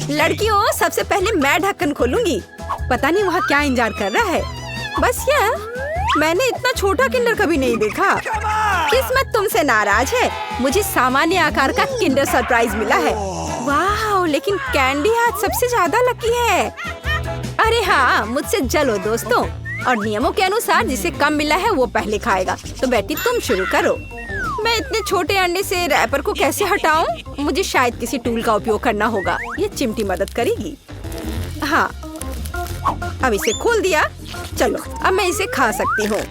लड़कियों, सबसे पहले मैं ढक्कन खोलूंगी। पता नहीं वहाँ क्या इंतजार कर रहा है। बस यह, मैंने इतना छोटा किंडर कभी नहीं देखा। किस्मत तुमसे नाराज है। मुझे सामान्य आकार का किंडर सरप्राइज मिला है। वाह, लेकिन कैंडी आज सबसे ज्यादा लकी है। अरे हाँ, मुझसे जलो दोस्तों। और नियमों के अनुसार जिसे कम मिला है वो पहले खाएगा। तो बेटी तुम शुरू करो। मैं इतने छोटे अंडे से रैपर को कैसे हटाऊं? मुझे शायद किसी टूल का उपयोग करना होगा। ये चिमटी मदद करेगी। हाँ, अब इसे खोल दिया। चलो, अब मैं इसे खा सकती हूँ।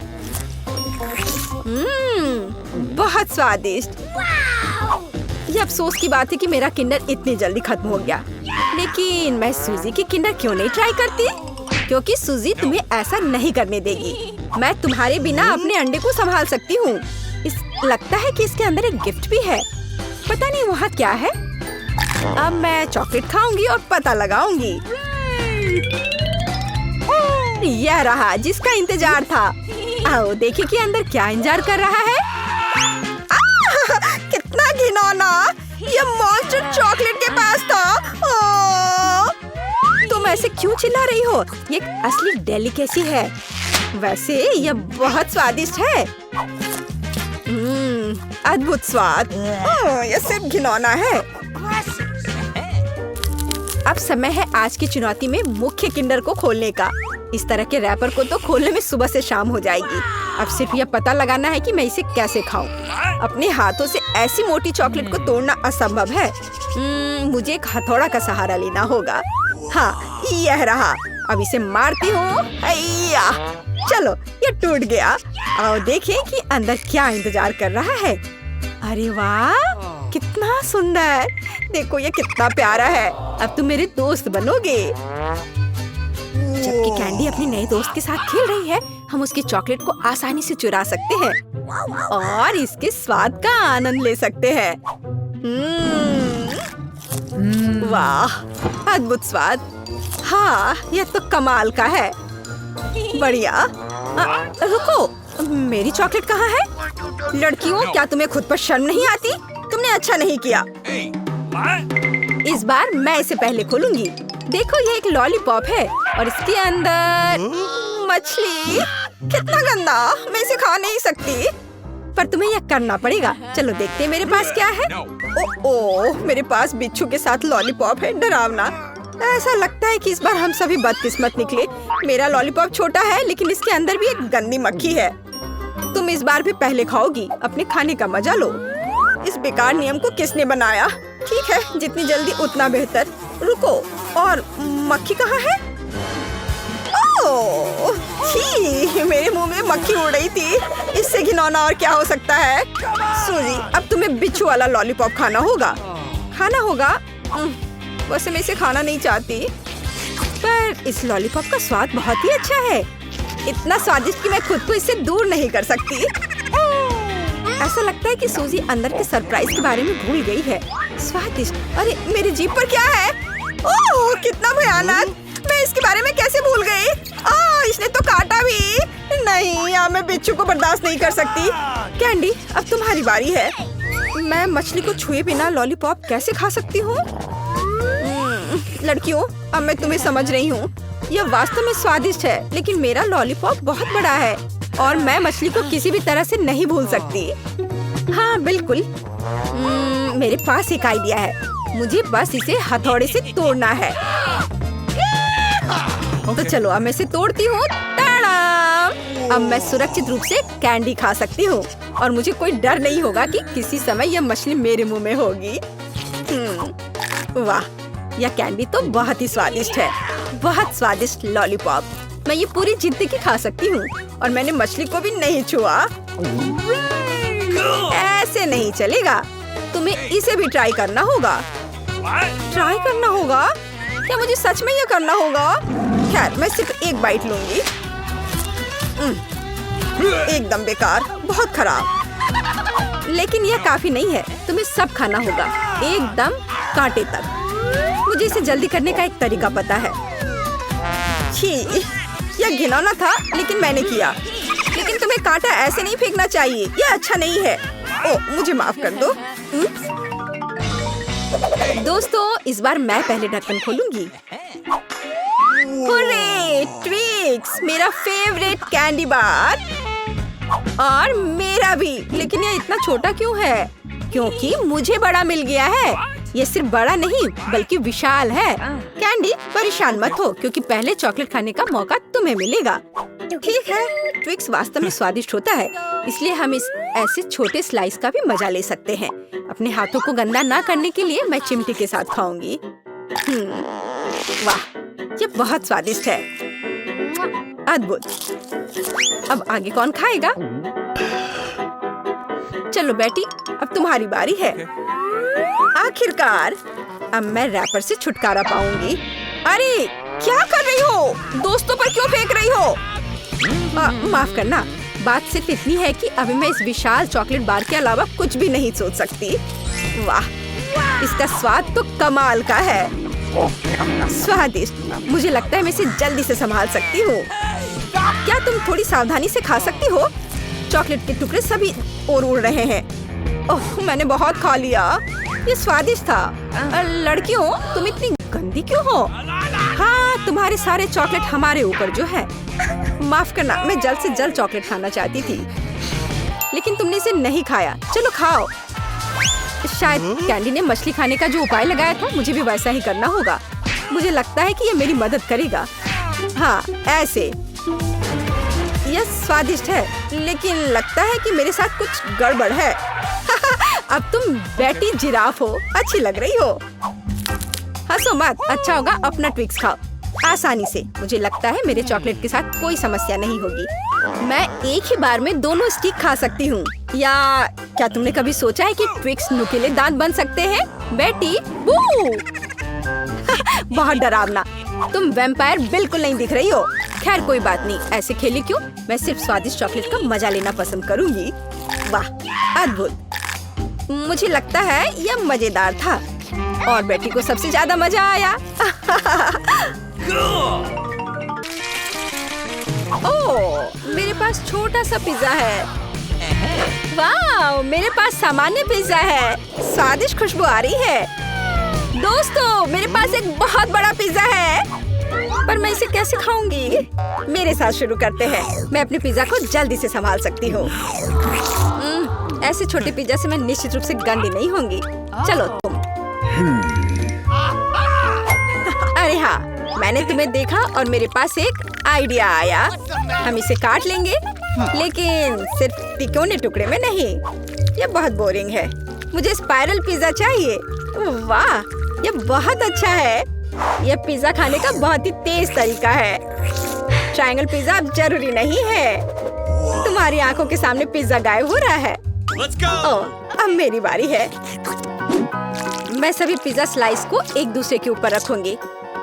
बहुत स्वादिष्ट। ये अफसोस की बात है कि मेरा किंडर इतनी जल्दी खत्म हो गया। लेकिन मैं सूजी की किंडर क्यों नहीं ट्राई करती? क्योंकि सूजी तुम्हें ऐसा नहीं करने देगी। मैं तुम्हारे बिना अपने अंडे को संभाल सकती हूँ। लगता है कि इसके अंदर एक गिफ्ट भी है। पता नहीं वहाँ क्या है। अब मैं चॉकलेट खाऊंगी और पता लगाऊंगी। यह रहा जिसका इंतजार था। आओ देखिए कि अंदर क्या इंतजार कर रहा है। कितना घिनौना! ये मॉन्स्टर चॉकलेट के पास था। तुम ऐसे क्यों चिल्ला रही हो? ये असली डेलिकेसी है। वैसे यह बहुत स्वादिष्ट है। अद्भुत स्वाद। यह सिर्फ घिनौना है। अब समय है आज की चुनौती में मुख्य किंडर को खोलने का। इस तरह के रैपर को तो खोलने में सुबह से शाम हो जाएगी। अब सिर्फ यह पता लगाना है कि मैं इसे कैसे खाऊं। अपने हाथों से ऐसी मोटी चॉकलेट को तोड़ना असंभव है। मुझे एक हथौड़ा का सहारा लेना होगा। हाँ, यह रहा। अब इसे मारती हूँ। चलो, ये टूट गया। आओ देखें कि अंदर क्या इंतजार कर रहा है। अरे वाह, कितना सुंदर! देखो ये कितना प्यारा है। अब तुम मेरे दोस्त बनोगे। जबकि कैंडी अपने नए दोस्त के साथ खेल रही है, हम उसकी चॉकलेट को आसानी से चुरा सकते हैं और इसके स्वाद का आनंद ले सकते हैं। वाह, अद्भुत स्वाद। हाँ, यह तो कमाल का है। बढ़िया। रुको, मेरी चॉकलेट कहाँ है? लड़कियों, क्या तुम्हें खुद पर शर्म नहीं आती? तुमने अच्छा नहीं किया। इस बार मैं इसे पहले खोलूंगी। देखो, ये एक लॉलीपॉप है और इसके अंदर मछली। कितना गंदा! मैं इसे खा नहीं सकती। पर तुम्हें यह करना पड़ेगा। चलो देखते हैं मेरे पास क्या है। ओह, मेरे पास बिच्छू के साथ लॉलीपॉप है। डरावना। ऐसा लगता है कि इस बार हम सभी बदकिस्मत निकले। मेरा लॉलीपॉप छोटा है, लेकिन इसके अंदर भी एक गंदी मक्खी है। तुम इस बार भी पहले खाओगी। अपने खाने का मजा लो। इस बेकार नियम को किसने बनाया? ठीक है, जितनी जल्दी उतना बेहतर। रुको, और मक्खी कहाँ है? ओह, छी, मेरे मुंह में मक्खी उड़ रही थी। इससे घिनौना और क्या हो सकता है? सूजी, अब तुम्हें बिच्छू वाला लॉलीपॉप खाना होगा। वैसे मैं इसे खाना नहीं चाहती, पर इस लॉलीपॉप का स्वाद बहुत ही अच्छा है। इतना स्वादिष्ट कि मैं खुद को इससे दूर नहीं कर सकती। ऐसा लगता है कि सूजी अंदर के सरप्राइज के बारे में भूल गई है। स्वादिष्ट। अरे, मेरी जीभ पर क्या है? ओह, कितना भयानक! मैं इसके बारे में कैसे भूल गई? इसने तो काटा भी। नहीं, अब मैं बिच्छू को बर्दाश्त नहीं कर सकती। कैंडी, अब तुम्हारी बारी है। मैं मछली को छुए बिना लॉलीपॉप कैसे खा सकती हूँ? लड़कियों, अब मैं तुम्हें समझ रही हूँ। यह वास्तव में स्वादिष्ट है, लेकिन मेरा लॉलीपॉप बहुत बड़ा है और मैं मछली को किसी भी तरह से नहीं भूल सकती। हाँ, बिल्कुल। मेरे पास एक आइडिया है। मुझे बस इसे हथौड़े से तोड़ना है। तो चलो, अब मैं इसे तोड़ती हूँ। अब मैं सुरक्षित रूप से कैंडी खा सकती हूँ और मुझे कोई डर नहीं होगा कि किसी समय यह मछली मेरे मुंह में होगी। वाह, यह कैंडी तो बहुत ही स्वादिष्ट है। बहुत स्वादिष्ट लॉलीपॉप। मैं ये पूरी जिंदगी खा सकती हूँ और मैंने मछली को भी नहीं छुआ। ऐसे नहीं चलेगा। तुम्हें इसे भी ट्राई करना होगा। ट्राई करना होगा? क्या मुझे सच में यह करना होगा? खैर, मैं सिर्फ एक बाइट लूंगी। एकदम बेकार, बहुत खराब। लेकिन यह काफी नहीं है। तुम्हें सब खाना होगा, एकदम कांटे तक। मुझे इसे जल्दी करने का एक तरीका पता है। छी, यह घिनौना था, लेकिन मैंने किया। लेकिन तुम्हें कांटा ऐसे नहीं फेंकना चाहिए। यह अच्छा नहीं है। ओह, मुझे माफ कर दो। दोस्तों, इस बार मैं पहले ढक्कन खोलूंगी। हुर्रे! ट्विक्स, मेरा फेवरेट कैंडी बार। और मेरा भी। लेकिन ये इतना छोटा क्यों है? क्योंकि मुझे बड़ा मिल गया है। ये सिर्फ बड़ा नहीं बल्कि विशाल है। कैंडी, परेशान मत हो क्योंकि पहले चॉकलेट खाने का मौका तुम्हें मिलेगा। ठीक है, ट्विक्स वास्तव में स्वादिष्ट होता है, इसलिए हम इस ऐसे छोटे स्लाइस का भी मजा ले सकते हैं। अपने हाथों को गंदा ना करने के लिए मैं चिमटी के साथ खाऊंगी। वाह, ये बहुत स्वादिष्ट है। अद्भुत। अब आगे कौन खाएगा? चलो बेटी, अब तुम्हारी बारी है। आखिरकार अब मैं रैपर से छुटकारा पाऊंगी। अरे, क्या कर रही हो? दोस्तों पर क्यों फेंक रही हो? माफ करना, बात सिर्फ इतनी है कि अभी मैं इस विशाल चॉकलेट बार के अलावा कुछ भी नहीं सोच सकती। वाह, इसका स्वाद तो कमाल का है। स्वादिष्ट। मुझे लगता है मैं इसे जल्दी से संभाल सकती हूँ। क्या तुम थोड़ी सावधानी से खा सकती हो? चॉकलेट के टुकड़े सभी और उड़ रहे हैं। ओह, मैंने बहुत खा लिया। ये स्वादिष्ट था। लड़कियों, तुम इतनी गंदी क्यों हो? हाँ, तुम्हारे सारे चॉकलेट हमारे ऊपर जो है। माफ करना, मैं जल्द से जल्द चॉकलेट खाना चाहती थी, लेकिन तुमने इसे नहीं खाया। चलो खाओ। शायद कैंडी ने मछली खाने का जो उपाय लगाया था, मुझे भी वैसा ही करना होगा। मुझे लगता है कि ये मेरी मदद करेगा। हाँ, ऐसे। यह स्वादिष्ट है, लेकिन लगता है कि मेरे साथ कुछ गड़बड़ है। अब तुम बेटी जिराफ हो, अच्छी लग रही हो। हंसो मत, अच्छा होगा अपना ट्विक्स खाओ आसानी से। मुझे लगता है मेरे चॉकलेट के साथ कोई समस्या नहीं होगी। मैं एक ही बार में दोनों स्टिक खा सकती हूँ। या क्या तुमने कभी सोचा है कि ट्विक्स नुकीले दांत बन सकते हैं? बेटी, बहुत डरावना। तुम वैम्पायर बिल्कुल नहीं दिख रही हो। खैर कोई बात नहीं, ऐसे खेली क्यों? मैं सिर्फ स्वादिष्ट चॉकलेट का मजा लेना पसंद करूंगी। वाह, अद्भुत। मुझे लगता है यह मजेदार था और बेटी को सबसे ज्यादा मजा आया। ओह, मेरे पास छोटा सा पिज्जा है। वाह, मेरे पास सामान्य पिज्जा है। स्वादिष्ट खुशबू आ रही है। दोस्तों, मेरे पास एक बहुत बड़ा पिज्जा है, पर मैं इसे कैसे खाऊंगी? मेरे साथ शुरू करते हैं। मैं अपने पिज्जा को जल्दी से संभाल सकती हूँ। ऐसे छोटे पिज्जा से मैं निश्चित रूप से गंदी नहीं होंगी। चलो तुम। अरे हाँ, मैंने तुम्हें देखा और मेरे पास एक आइडिया आया। हम इसे काट लेंगे, लेकिन सिर्फ तिकोने टुकड़े में नहीं। यह बहुत बोरिंग है। मुझे स्पाइरल पिज्जा चाहिए। वाह, यह बहुत अच्छा है। यह पिज्जा खाने का बहुत ही तेज तरीका है। ट्रायंगल पिज्जा अब जरूरी नहीं है। तुम्हारी आंखों के सामने पिज्जा गायब हो रहा है। ओह, अब मेरी बारी है। मैं सभी पिज्जा स्लाइस को एक दूसरे के ऊपर रखूंगी।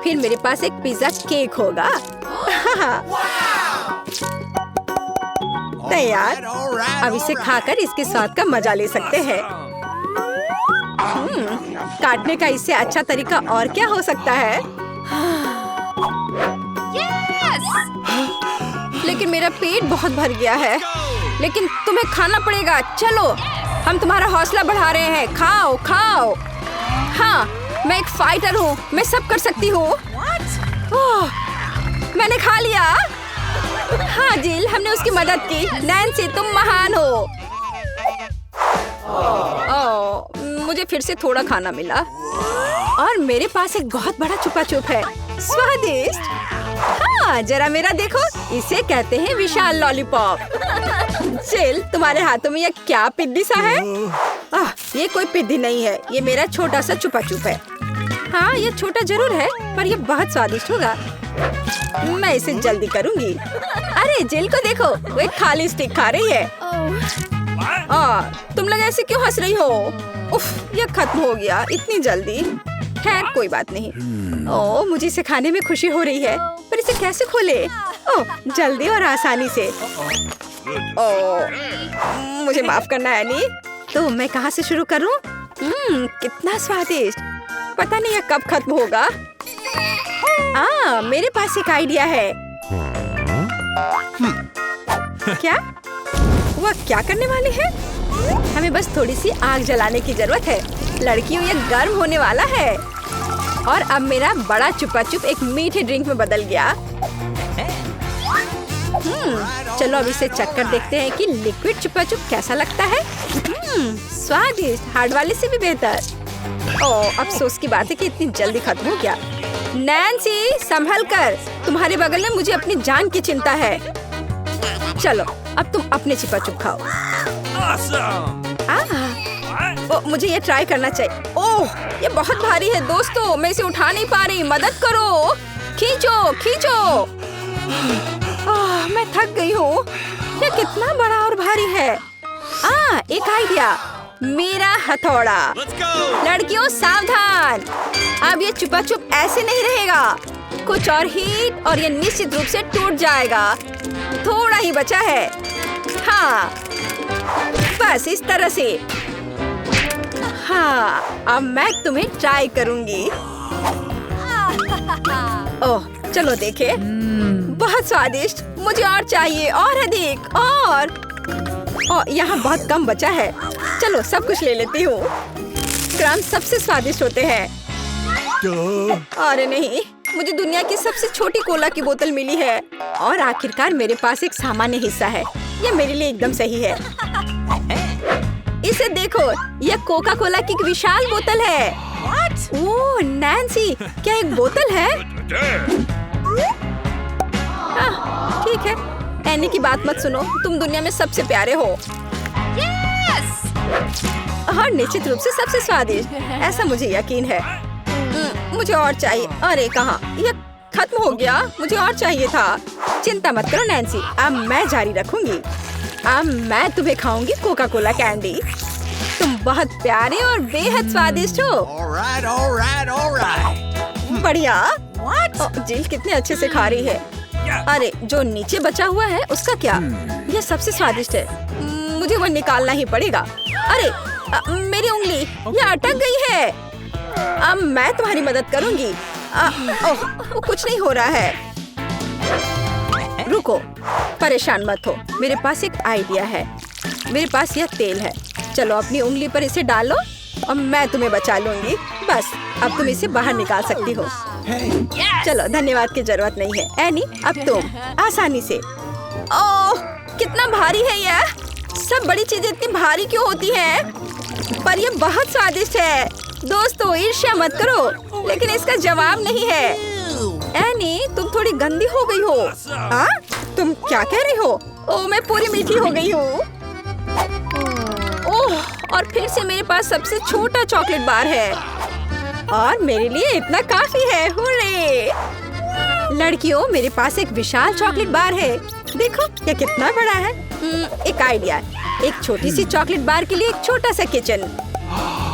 फिर मेरे पास एक पिज्जा केक होगा। तैयार। अब इसे खाकर इसके स्वाद का मजा ले सकते हैं। काटने का इससे अच्छा तरीका और क्या हो सकता है? लेकिन मेरा पेट बहुत भर गया है। लेकिन तुम्हें खाना पड़ेगा। चलो, हम तुम्हारा हौसला बढ़ा रहे हैं। खाओ खाओ। हाँ, मैं एक फाइटर हूँ, मैं सब कर सकती हूँ। मैंने खा लिया। हाँ जिल, हमने उसकी मदद की। नैन्सी, तुम महान हो। मुझे फिर से थोड़ा खाना मिला और मेरे पास एक बहुत बड़ा छुपा छुप है। स्वादिष्ट। हाँ, जरा मेरा देखो। इसे कहते हैं विशाल लॉलीपॉप। जिल, तुम्हारे हाथों में यह क्या पिद्दी सा है? ये कोई पिद्दी नहीं है, ये मेरा छोटा सा छुपा छुप है। हाँ, ये छोटा जरूर है, पर ये बहुत स्वादिष्ट होगा। मैं इसे जल्दी करूंगी। अरे जिल को देखो, वो एक खाली स्टिक खा रही है। तुम लोग ऐसे क्यों हंस रही हो? उफ, ये खत्म हो गया इतनी जल्दी। खैर कोई बात नहीं। मुझे इसे खाने में खुशी हो रही है, पर इसे कैसे खोले? जल्दी और आसानी से। मुझे माफ करना एनी। तो मैं कहाँ से शुरू करूँ? कितना स्वादिष्ट। पता नहीं यह कब खत्म होगा। मेरे पास एक आइडिया है। क्या? वह क्या करने वाले हैं? हमें बस थोड़ी सी आग जलाने की जरूरत है। लड़कियों ये गर्म होने वाला है और अब मेरा बड़ा चुपा चुप एक मीठे ड्रिंक में बदल गया। चलो अब इसे चक्कर देखते हैं कि लिक्विड चुपा चुप कैसा लगता है। स्वादिष्ट, हार्ड वाले से भी बेहतर। ओह, अफसोस की बात है कि इतनी जल्दी खत्म हो गया। नैन्सी, संभल कर, तुम्हारे बगल में मुझे अपनी जान की चिंता है। चलो अब तुम अपने चुपा चुप खाओ। मुझे ये ट्राई करना चाहिए। ओह, ये बहुत भारी है दोस्तों, मैं इसे उठा नहीं पा रही, मदद करो। खींचो खींचो। मैं थक गई हूँ। ये कितना बड़ा और भारी है। एक आइडिया, मेरा हथौड़ा। लड़कियों सावधान, अब ये चुपा चुप ऐसे नहीं रहेगा। कुछ और हीट और ये निश्चित रूप से टूट जाएगा। थोड़ा ही बचा है। हाँ, बस इस तरह से। हाँ, अब मैं तुम्हें ट्राई करूंगी। ओह, चलो देखे। बहुत स्वादिष्ट, मुझे और चाहिए, और अधिक, और यहाँ बहुत कम बचा है। चलो सब कुछ ले लेती हूँ। क्रम्स सबसे स्वादिष्ट होते हैं। अरे नहीं, मुझे दुनिया की सबसे छोटी कोला की बोतल मिली है और आखिरकार मेरे पास एक सामान्य हिस्सा है। यह मेरे लिए एकदम सही है। इसे देखो, यह कोका कोला की एक विशाल बोतल है। ओह नैन्सी, क्या एक बोतल है? ठीक है, एनी की बात मत सुनो, तुम दुनिया में सबसे प्यारे हो। और निश्चित रूप से सबसे स्वादिष्ट, ऐसा मुझे यकीन है। मुझे और चाहिए। अरे कहाँ, यह खत्म हो गया, मुझे और चाहिए था। चिंता मत करो नैन्सी, अब मैं जारी रखूंगी। अब मैं तुम्हें खाऊंगी कोका कोला कैंडी। तुम बहुत प्यारे और बेहद स्वादिष्ट हो। बढ़िया। जिल कितने अच्छे से खा रही है। अरे जो नीचे बचा हुआ है उसका क्या? यह सबसे स्वादिष्ट है, मुझे वो निकालना ही पड़ेगा। अरे मेरी उंगली, यह अटक गई है। अब मैं तुम्हारी मदद करूंगी। ओह, कुछ नहीं हो रहा है। रुको, परेशान मत हो, मेरे पास एक आइडिया है। मेरे पास यह तेल है, चलो अपनी उंगली पर इसे डालो और मैं तुम्हें बचा लूंगी। बस अब तुम इसे बाहर निकाल सकती हो। चलो, धन्यवाद की जरूरत नहीं है। एनी, अब तुम आसानी से। ओह, कितना भारी है यह। सब बड़ी चीजें इतनी भारी क्यों होती हैं? पर यह बहुत स्वादिष्ट है। दोस्तों, ईर्ष्या मत करो, लेकिन इसका जवाब नहीं है। एनी, तुम थोड़ी गंदी हो गई हो। तुम क्या कह रही हो? ओह, मैं पूरी मीठी हो गई हूँ। ओह, और फिर से मेरे पास सबसे छोटा चॉकलेट बार है और मेरे लिए इतना काफी है। हुर्रे! लड़कियों, मेरे पास एक विशाल चॉकलेट बार है। देखो ये कितना बड़ा है। एक आइडिया, एक छोटी सी चॉकलेट बार के लिए एक छोटा सा किचन।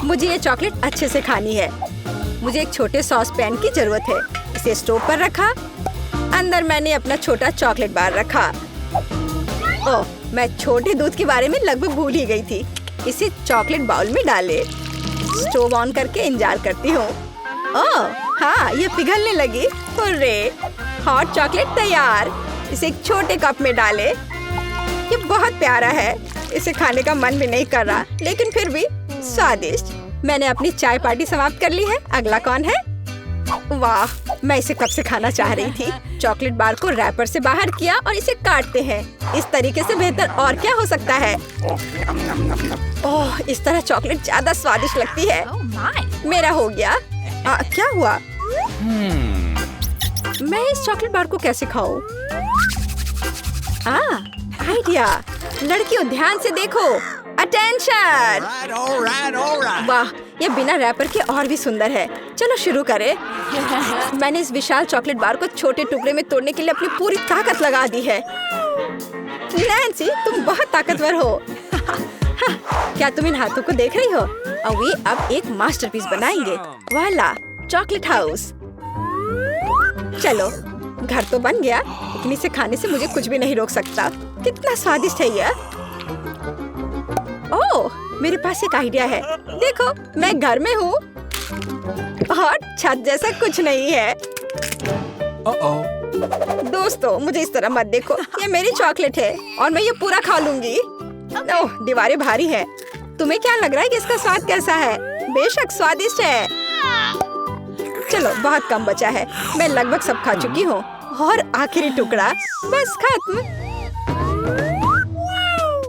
मुझे ये चॉकलेट अच्छे से खानी है। मुझे एक छोटे सॉस पैन की जरूरत है। इसे स्टोव पर रखा, अंदर मैंने अपना छोटा चॉकलेट बार रखा। ओह, मैं छोटे दूध के बारे में लगभग भूल ही गई थी। इसे चॉकलेट बाउल में डाले, स्टोव ऑन करके इंतजार करती हूँ। ओह हाँ, ये पिघलने लगी। हुर्रे! हॉट चॉकलेट तैयार। इसे एक छोटे कप में डाले। ये बहुत प्यारा है, इसे खाने का मन भी नहीं कर रहा, लेकिन फिर भी स्वादिष्ट। मैंने अपनी चाय पार्टी समाप्त कर ली है। अगला कौन है? वाह, मैं इसे कब से खाना चाह रही थी। चॉकलेट बार को रैपर से बाहर किया और इसे काटते हैं। इस तरीके से बेहतर और क्या हो सकता है? ओह, इस तरह चॉकलेट ज्यादा स्वादिष्ट लगती है। मेरा हो गया। क्या हुआ? मैं इस चॉकलेट बार को कैसे खाऊं? आइडिया। लड़कियों, ध्यान से देखो। अटेंशन! वाह, ये बिना रैपर के और भी सुंदर है। चलो शुरू करें। मैंने इस विशाल चॉकलेट बार को छोटे टुकड़े में तोड़ने के लिए अपनी पूरी ताकत लगा दी है। नैन्सी, तुम बहुत ताकतवर हो। क्या तुम इन हाथों को देख रही हो? वे अब एक मास्टरपीस बनाएंगे। वाला, चॉकलेट हाउस। चलो, घर तो बन गया, लेकिन इसे खाने से मुझे कुछ भी नहीं रोक सकता। कितना स्वादिष्ट है यह। ओह, मेरे पास एक आइडिया है। देखो, मैं घर में हूँ और छत जैसा कुछ नहीं है। दोस्तों, मुझे इस तरह मत देखो। ये मेरी चॉकलेट है और मैं ये पूरा खा लूंगी। ओह, दीवारें भारी है। तुम्हें क्या लग रहा है कि इसका स्वाद कैसा है? बेशक स्वादिष्ट है। चलो बहुत कम बचा है, मैं लगभग सब खा चुकी हूँ। और आखिरी टुकड़ा, बस खत्म।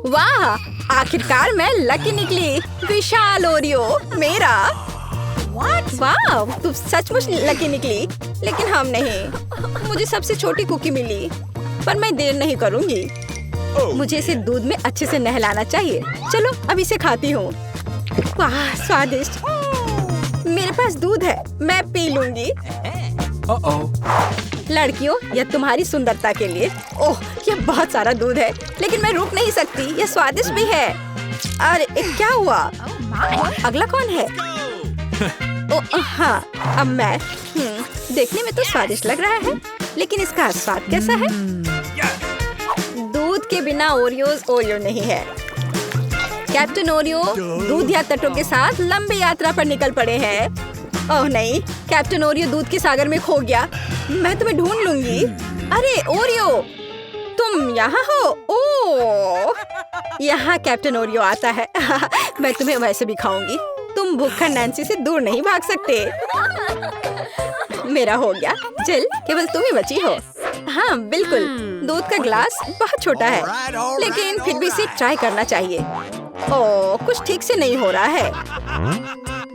वाह, आखिरकार मैं लकी निकली। विशाल ओरियो मेरा। वाह, तुम सचमुच लकी निकली। लेकिन हम नहीं, मुझे सबसे छोटी कुकी मिली। पर मैं देर नहीं करूंगी, मुझे इसे दूध में अच्छे से नहलाना चाहिए। चलो अब इसे खाती हूँ। वाह स्वादिष्ट। मेरे पास दूध है, मैं पी लूंगी। लड़कियों, यह तुम्हारी सुंदरता के लिए। ओह, ये बहुत सारा दूध है, लेकिन मैं रुक नहीं सकती। यह स्वादिष्ट भी है। अरे क्या हुआ? अगला कौन है? ओह हाँ, अब मैं। देखने में तो स्वादिष्ट लग रहा है, लेकिन इसका स्वाद कैसा है? दूध के बिना ओरियोज ओरियो नहीं है। कैप्टन ओरियो दूध या तटों के साथ लंबी यात्रा पर निकल पड़े हैं। ओह नहीं, कैप्टन ओरियो दूध के सागर में खो गया। मैं तुम्हें ढूंढ लूंगी। अरे ओरियो, तुम यहाँ हो? ओह, यहाँ कैप्टन ओरियो आता है। मैं तुम्हें वैसे भी खाऊंगी। तुम भूखा नैन्सी से दूर नहीं भाग सकते। मेरा हो गया। जिल, केवल तुम ही बची हो। हाँ बिल्कुल, दूध का ग्लास बहुत छोटा है, लेकिन फिर भी इसे ट्राई करना चाहिए। ओह, कुछ ठीक से नहीं हो रहा है।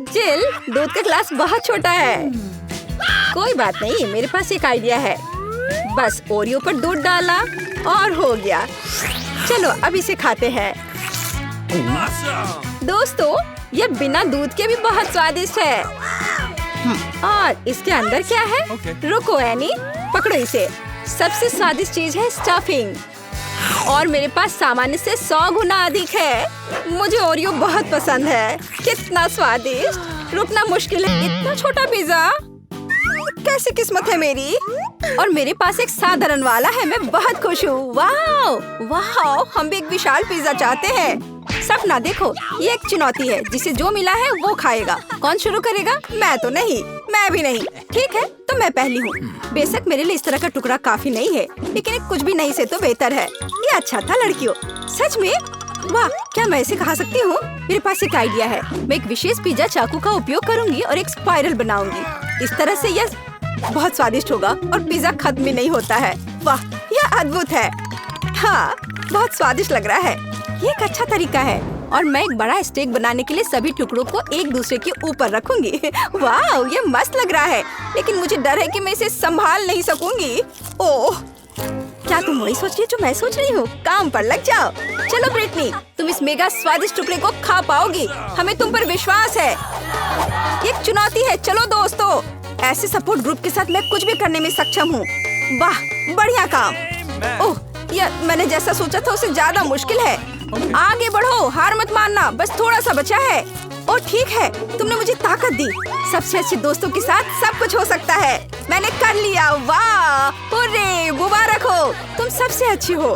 जिल, दूध का ग्लास बहुत छोटा है। कोई बात नहीं, मेरे पास एक आइडिया है। बस ओरियो पर दूध डाला और हो गया। चलो अब इसे खाते हैं। दोस्तों, ये बिना दूध के भी बहुत स्वादिष्ट है। और इसके अंदर क्या है? रुको एनी, पकड़ो इसे। सबसे स्वादिष्ट चीज है स्टफिंग, और मेरे पास सामान्य से 100 गुना अधिक है। मुझे ओरियो बहुत पसंद है। कितना स्वादिष्ट। रुकना मुश्किल है। इतना छोटा पिज्जा, कैसी किस्मत है मेरी। और मेरे पास एक साधारण वाला है। मैं बहुत खुश हूँ। वाह वाह, हम भी एक विशाल पिज्जा चाहते हैं। सपना देखो, ये एक चुनौती है। जिसे जो मिला है वो खाएगा। कौन शुरू करेगा? मैं तो नहीं। मैं भी नहीं। ठीक है, तो मैं पहली हूँ। बेशक मेरे लिए इस तरह का टुकड़ा काफी नहीं है, लेकिन कुछ भी नहीं से तो बेहतर है। ये अच्छा था लड़कियों, सच में। वाह, क्या मैं इसे खा सकती हूँ? मेरे पास एक आइडिया है। मैं एक विशेष पिज्जा चाकू का उपयोग करूंगी और एक स्पाइरल बनाऊंगी। इस तरह से यह बहुत स्वादिष्ट होगा और पिज्जा खत्म भी नहीं होता है। वाह, यह अद्भुत है। हाँ, बहुत स्वादिष्ट लग रहा है। ये एक अच्छा तरीका है। और मैं एक बड़ा स्टेक बनाने के लिए सभी टुकड़ों को एक दूसरे के ऊपर रखूंगी। वाह, ये मस्त लग रहा है, लेकिन मुझे डर है कि मैं इसे संभाल नहीं सकूंगी। ओह, क्या तुम वही सोच रही हो जो मैं सोच रही हूँ? काम पर लग जाओ। चलो ब्रिटनी, तुम इस मेगा स्वादिष्ट टुकड़े को खा पाओगी। हमें तुम पर विश्वास है। एक चुनौती है। चलो दोस्तों, ऐसे सपोर्ट ग्रुप के साथ मैं कुछ भी करने में सक्षम हूँ। वाह, बढ़िया काम। ओह, यह मैंने जैसा सोचा था उससे ज्यादा मुश्किल है। आगे बढ़ो, हार मत मानना, बस थोड़ा सा बचा है। ओह ठीक है, तुमने मुझे ताकत दी। सबसे अच्छे दोस्तों के साथ सब कुछ हो सकता है। मैंने कर लिया। वाह, हुर्रे, मुबारक हो, तुम सबसे अच्छी हो।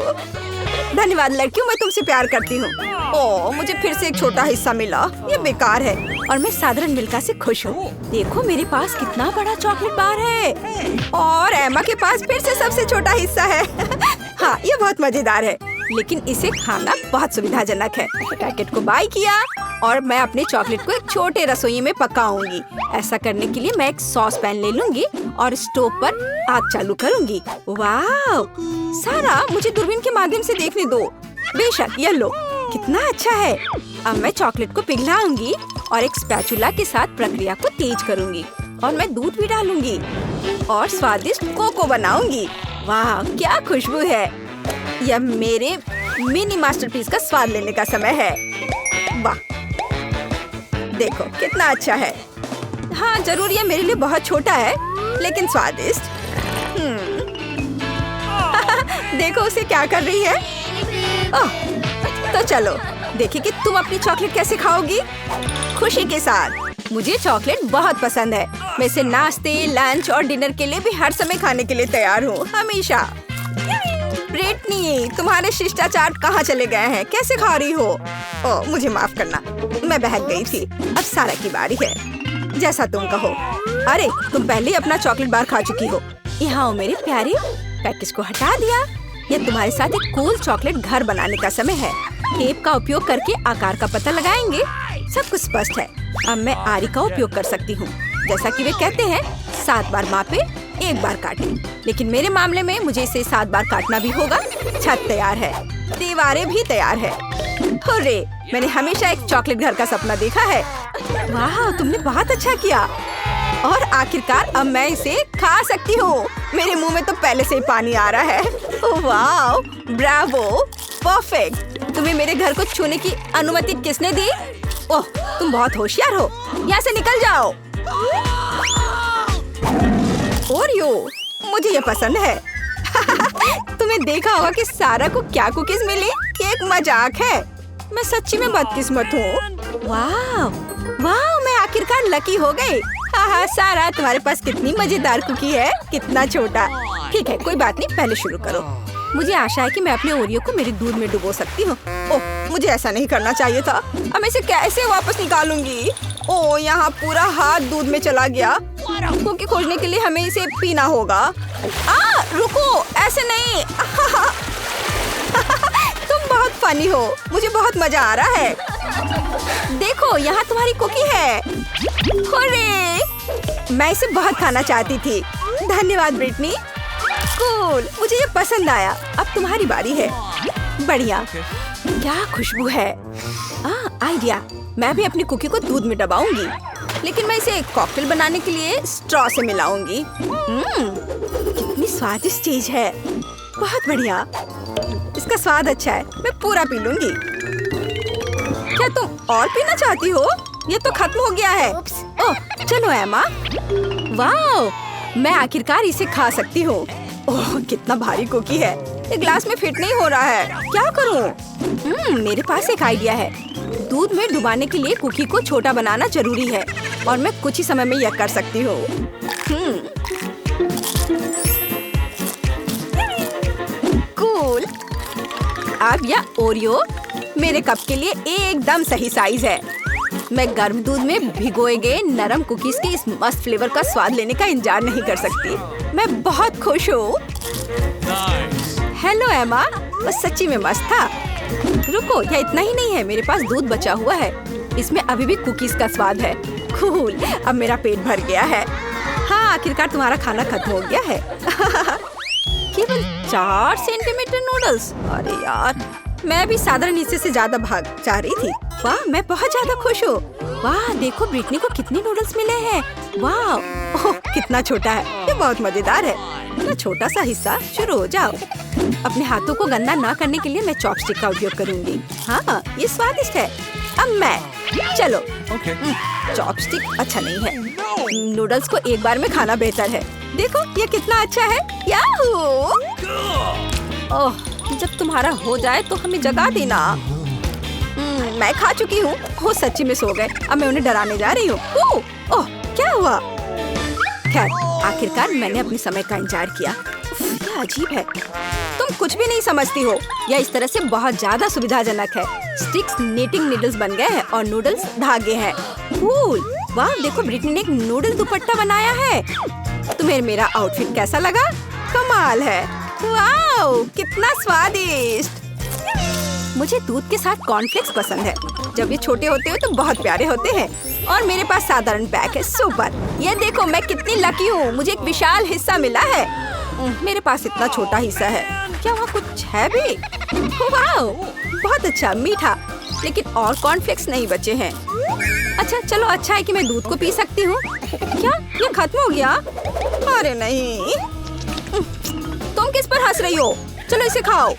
धन्यवाद लड़कियों, मैं तुमसे प्यार करती हूँ। ओह, मुझे फिर से एक छोटा हिस्सा मिला। ये बेकार है और मैं साधारण मिल्का से खुश हूँ। देखो मेरे पास कितना बड़ा चॉकलेट बार है और एमा के पास फिर से सबसे छोटा हिस्सा है। हाँ, ये बहुत मजेदार है, लेकिन इसे खाना बहुत सुविधाजनक है। पैकेट को बाय किया और मैं अपने चॉकलेट को एक छोटे रसोई में पकाऊंगी। ऐसा करने के लिए मैं एक सॉस पैन ले लूंगी और स्टोव पर आग चालू करूंगी। वाह, सारा मुझे दूरबीन के माध्यम से देखने दो। बेशक, ये लो, कितना अच्छा है। अब मैं चॉकलेट को पिघलाऊंगी और एक स्पैचुला के साथ प्रक्रिया को तेज करूंगी और मैं दूध भी डालूंगी और स्वादिष्ट कोको बनाऊंगी। वाह, क्या खुशबू है। यह मेरे मिनी मास्टरपीस का स्वाद लेने का समय है। वाह, देखो कितना अच्छा है। हाँ जरूर, ये मेरे लिए बहुत छोटा है, लेकिन स्वादिष्ट। देखो उसे क्या कर रही है। ओह, तो चलो देखिए कि तुम अपनी चॉकलेट कैसे खाओगी। खुशी के साथ। मुझे चॉकलेट बहुत पसंद है। मैं इसे नाश्ते, लंच और डिनर के लिए भी हर समय खाने के लिए तैयार हूँ, हमेशा। ब्रिटनी, तुम्हारे शिष्टाचार कहाँ चले गए हैं? कैसे खा रही हो? ओह, मुझे माफ करना, मैं बहक गई थी। अब सारा की बारी है, जैसा तुम कहो। अरे, तुम पहले ही अपना चॉकलेट बार खा चुकी हो। यहाँ हो मेरे प्यारे, पैकेज को हटा दिया। यह तुम्हारे साथ एक कूल चॉकलेट घर बनाने का समय है। टेप का उपयोग करके आकार का पता लगाएंगे सब कुछ स्पष्ट है। अब मैं आरी का उपयोग कर सकती हूँ। जैसा कि वे कहते हैं, 7 बार मापे, 1 बार काटे। लेकिन मेरे मामले में मुझे इसे 7 बार काटना भी होगा। छत तैयार है, दीवारें भी तैयार है। हुर्रे! मैंने हमेशा एक चॉकलेट घर का सपना देखा है। वाह, तुमने बहुत अच्छा किया। और आखिरकार अब मैं इसे खा सकती हूँ। मेरे मुंह में तो पहले से ही पानी आ रहा है। वाह, ब्रावो, परफेक्ट। तुम्हें मेरे घर को छूने की अनुमति किसने दी? ओह, तुम बहुत होशियार हो। यहाँ से निकल जाओ। ओरियो, मुझे ये पसंद है। तुम्हें देखा होगा कि सारा को क्या कुकीज मिली? ये एक मजाक है। मैं सच्ची में बदकिस्मत हूँ। वाह, वाह, मैं आखिरकार लकी हो गई। हाँ, सारा, तुम्हारे पास कितनी मजेदार कुकी है। कितना छोटा। ठीक है, कोई बात नहीं, पहले शुरू करो। मुझे आशा है कि मैं अपने ओरियो को मेरे दूध में डुबो सकती हूँ। ओह, मुझे ऐसा नहीं करना चाहिए था। अब मैं इसे कैसे वापस निकालूंगी? ओह, यहाँ पूरा हाथ दूध में चला गया। कुकी खोजने के लिए हमें इसे पीना होगा। रुको, ऐसे नहीं। तुम बहुत फनी हो। मुझे बहुत मजा आ रहा है। देखो, यहाँ तुम्हारी कुकी है। हुर्रे! मैं इसे बहुत खाना चाहती थी। धन्यवाद ब्रिटनी। कूल, मुझे ये पसंद आया। अब तुम्हारी बारी है। बढ़िया। क्या खुशबू है। आइडिया। मैं भी अपनी कुकी को दूध में डबाऊंगी, लेकिन मैं इसे कॉकटेल बनाने के लिए स्ट्रॉ से मिलाऊंगी। कितनी स्वादिष्ट चीज है। बहुत बढ़िया। इसका स्वाद अच्छा है। मैं पूरा पी लूंगी। क्या तुम और पीना चाहती हो? ये तो खत्म हो गया है। ओह, चलो एमा। वाह, मैं आखिरकार इसे खा सकती हूँ। ओह, कितना भारी कुकी है। ये ग्लास में फिट नहीं हो रहा है। क्या करूँ? मेरे पास एक आइडिया है। दूध में डुबाने के लिए कुकी को छोटा बनाना जरूरी है, और मैं कुछ ही समय में यह कर सकती हूँ। कूल। अब यह ओरियो मेरे कप के लिए एकदम सही साइज है। मैं गर्म दूध में भिगोए गए नरम कुकीज के इस मस्त फ्लेवर का स्वाद लेने का इंतजार नहीं कर सकती। मैं बहुत खुश हूँ। हेलो एमा, बस सच्ची में मस्त था। रुको, यह इतना ही नहीं है। मेरे पास दूध बचा हुआ है। इसमें अभी भी कुकीज का स्वाद है। कूल, अब मेरा पेट भर गया है। हाँ, आखिरकार तुम्हारा खाना खत्म हो गया है। केवल 4 सेंटीमीटर नूडल्स। अरे यार, मैं भी साधारण हिस्से से ज्यादा भाग जा रही थी। वाह, मैं बहुत ज्यादा खुश हूँ। वाह, देखो ब्रिटनी को कितने नूडल्स मिले हैं। वाह, ओह, कितना छोटा है। ये बहुत मजेदार है। इतना छोटा सा हिस्सा। शुरू हो जाओ। अपने हाथों को गंदा ना करने के लिए मैं चॉपस्टिक का उपयोग करूंगी। हाँ, ये स्वादिष्ट है। अब मैं, चलो। चॉपस्टिक अच्छा नहीं है। नूडल्स को एक बार में खाना बेहतर है। देखो, ये कितना अच्छा है। याहू! ओह, जब तुम्हारा हो जाए तो हमें जगा देना। मैं खा चुकी हूँ। वो सच्ची में सो गए। अब मैं उन्हें डराने जा रही हूँ। ओह, क्या हुआ? खैर, आखिरकार मैंने अपने समय का इंतजार किया। ये अजीब है। तुम कुछ भी नहीं समझती हो। यह इस तरह से बहुत ज्यादा सुविधाजनक है। स्टिक्स नीटिंग नीडल्स बन गए हैं और नूडल्स धागे हैं। कूल। वाह, देखो ब्रिटनी ने एक नूडल दुपट्टा बनाया है। तुम्हें मेरा आउटफिट कैसा लगा? कमाल है। वाह, कितना स्वादिष्ट। मुझे दूध के साथ कॉर्नफ्लेक्स पसंद है। जब ये छोटे होते हैं तो बहुत प्यारे होते हैं। और मेरे पास साधारण पैक है। सुपर। ये देखो, मैं कितनी लकी हूँ। मुझे एक विशाल हिस्सा मिला है। मेरे पास इतना छोटा हिस्सा है। क्या वहाँ कुछ है भी? वाह, बहुत अच्छा, मीठा। लेकिन और कॉर्नफ्लेक्स नहीं बचे हैं। अच्छा, चलो, अच्छा है कि मैं दूध को पी सकती हूँ। क्या ये खत्म हो गया? अरे नहीं। तुम किस पर हंस रही हो? चलो इसे खाओ।